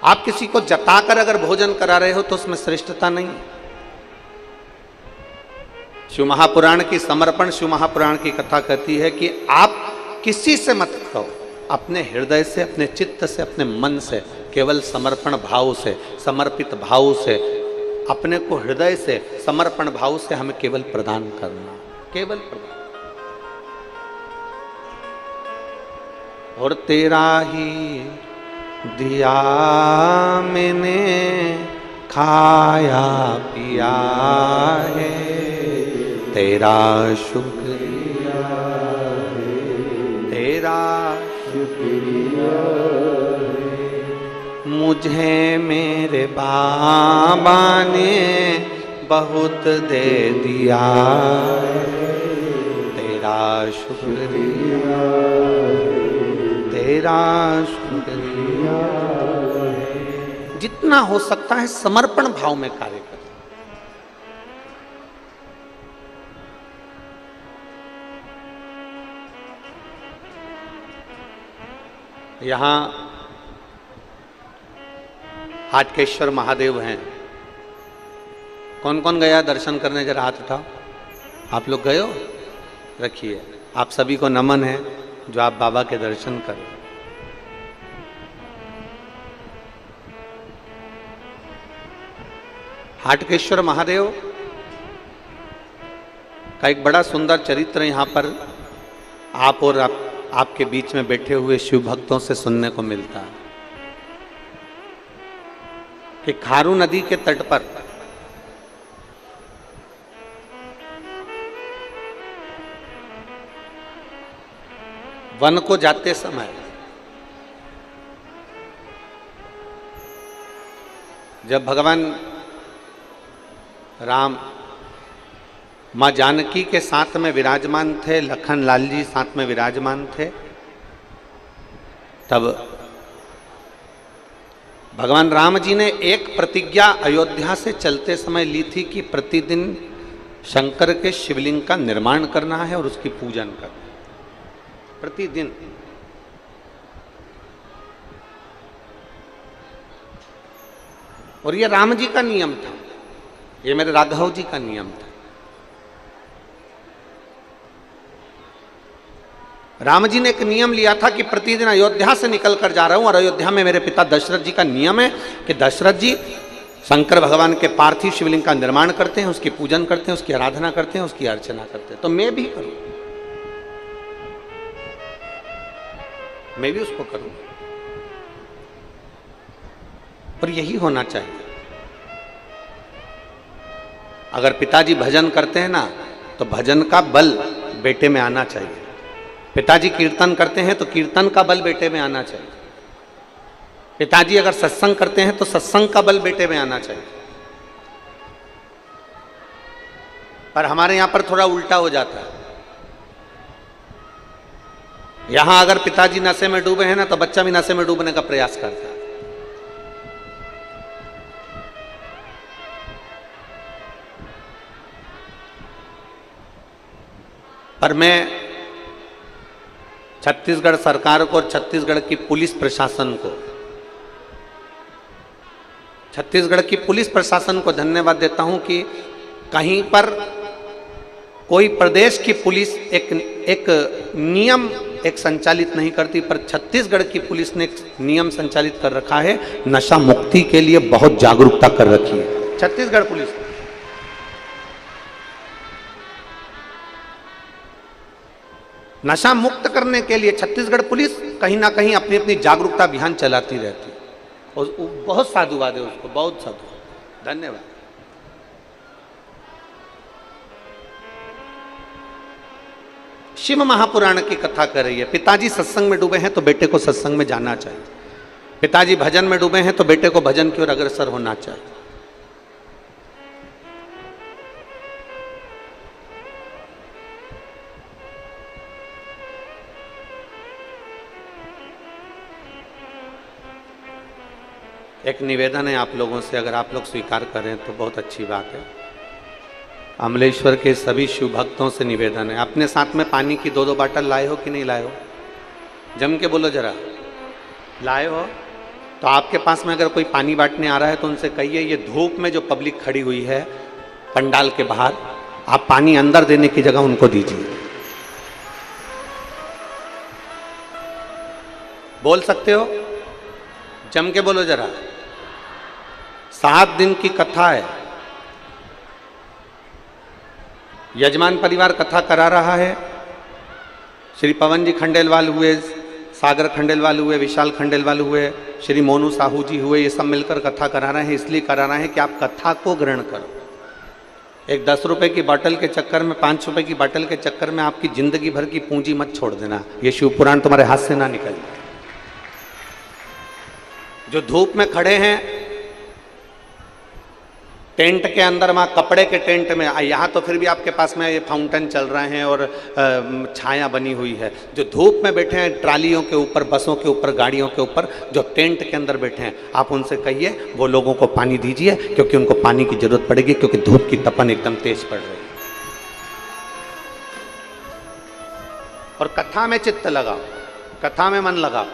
आप किसी को जताकर अगर भोजन करा रहे हो, तो उसमें श्रेष्ठता नहीं। शिव महापुराण की समर्पण, शिव महापुराण की कथा कहती है कि आप किसी से मत कहो, अपने हृदय से, अपने चित्त से, अपने मन से, केवल समर्पण भाव से, समर्पित भाव से, अपने को हृदय से, समर्पण भाव से हमें केवल प्रदान करना, केवल प्रदान। और तेरा ही दिया मैंने खाया पिया है, तेरा शुक्रिया है, तेरा शुक्रिया है। मुझे मेरे बाबा ने बहुत दे दिया है, तेरा शुक्रिया, तेरा शुक्रिया है। जितना हो सकता है समर्पण भाव में कार्य करें। यहां हाटकेश्वर महादेव हैं। कौन कौन गया दर्शन करने? जरा हाथ उठाओ। आप लोग गए हो? रखिए। आप सभी को नमन है जो आप बाबा के दर्शन करें। हाटकेश्वर महादेव का एक बड़ा सुंदर चरित्र यहां पर आप और आपके बीच में बैठे हुए शिव भक्तों से सुनने को मिलता है कि खारू नदी के तट पर वन को जाते समय जब भगवान राम मां जानकी के साथ में विराजमान थे, लखन लाल जी साथ में विराजमान थे, तब भगवान राम जी ने एक प्रतिज्ञा अयोध्या से चलते समय ली थी कि प्रतिदिन शंकर के शिवलिंग का निर्माण करना है और उसकी पूजन करना है प्रतिदिन। और ये राम जी का नियम था, ये मेरे राघव जी का नियम था। राम जी ने एक नियम लिया था कि प्रतिदिन अयोध्या से निकल कर जा रहा हूं और अयोध्या में मेरे पिता दशरथ जी का नियम है कि दशरथ जी शंकर भगवान के पार्थिव शिवलिंग का निर्माण करते हैं, उसकी पूजन करते हैं, उसकी आराधना करते हैं, उसकी अर्चना करते हैं। तो मैं भी करूं, मैं भी उसको करूं। और यही होना चाहिए। अगर पिताजी भजन करते हैं ना तो भजन का बल बेटे में आना चाहिए। पिताजी कीर्तन करते हैं तो कीर्तन का बल बेटे में आना चाहिए। पिताजी अगर सत्संग करते हैं तो सत्संग का बल बेटे में आना चाहिए। पर हमारे यहां पर थोड़ा उल्टा हो जाता है। यहां अगर पिताजी नशे में डूबे हैं ना तो बच्चा भी नशे में डूबने का प्रयास करता है। पर मैं छत्तीसगढ़ सरकार को और छत्तीसगढ़ की पुलिस प्रशासन को, छत्तीसगढ़ की पुलिस प्रशासन को धन्यवाद देता हूं कि कहीं पर कोई प्रदेश की पुलिस एक नियम संचालित नहीं करती, पर छत्तीसगढ़ की पुलिस ने एक नियम संचालित कर रखा है, नशा मुक्ति के लिए बहुत जागरूकता कर रखी है छत्तीसगढ़ पुलिस। नशा मुक्त करने के लिए छत्तीसगढ़ पुलिस कहीं ना कहीं अपनी अपनी जागरूकता अभियान चलाती रहती है और बहुत साधुवाद है उसको, बहुत साधुवाद, धन्यवाद। शिव महापुराण की कथा कर रही है। पिताजी सत्संग में डूबे हैं तो बेटे को सत्संग में जाना चाहिए। पिताजी भजन में डूबे हैं तो बेटे को भजन की ओर अग्रसर होना चाहिए। एक निवेदन है आप लोगों से, अगर आप लोग स्वीकार करें तो बहुत अच्छी बात है। अमलेश्वर के सभी शिव भक्तों से निवेदन है, अपने साथ में पानी की 2-2 बाटल लाए हो कि नहीं लाए हो? जम के बोलो जरा, लाए हो? तो आपके पास में अगर कोई पानी बांटने आ रहा है तो उनसे कहिए ये धूप में जो पब्लिक खड़ी हुई है पंडाल के बाहर, आप पानी अंदर देने की जगह उनको दीजिए। बोल सकते हो? जम के बोलो जरा। 7 दिन की कथा है, यजमान परिवार कथा करा रहा है। श्री पवन जी खंडेलवाल हुए, सागर खंडेलवाल हुए, विशाल खंडेलवाल हुए, श्री मोनू साहू जी हुए, ये सब मिलकर कथा करा रहे हैं। इसलिए करा रहे हैं कि आप कथा को ग्रहण करो। एक 10 रुपए की बोतल के चक्कर में, 5 रुपए की बोतल के चक्कर में आपकी जिंदगी भर की पूंजी मत छोड़ देना। ये शिव पुराण तुम्हारे हाथ से ना निकल जाए। जो धूप में खड़े हैं टेंट के अंदर, वहाँ कपड़े के टेंट में, यहाँ तो फिर भी आपके पास में ये फाउंटेन चल रहे हैं और छाया बनी हुई है। जो धूप में बैठे हैं ट्रालियों के ऊपर, बसों के ऊपर, गाड़ियों के ऊपर, जो टेंट के अंदर बैठे हैं, आप उनसे कहिए वो लोगों को पानी दीजिए, क्योंकि उनको पानी की जरूरत पड़ेगी, क्योंकि धूप की तपन एकदम तेज पड़ रही है। और कथा में चित्त लगाओ, कथा में मन लगाओ।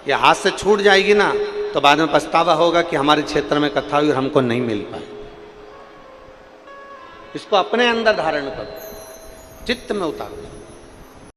ये हाथ से छूट जाएगी ना तो बाद में पछतावा होगा कि हमारे क्षेत्र में कथा हुई और हमको नहीं मिल पाई। इसको अपने अंदर धारण करो, चित्त में उतारो।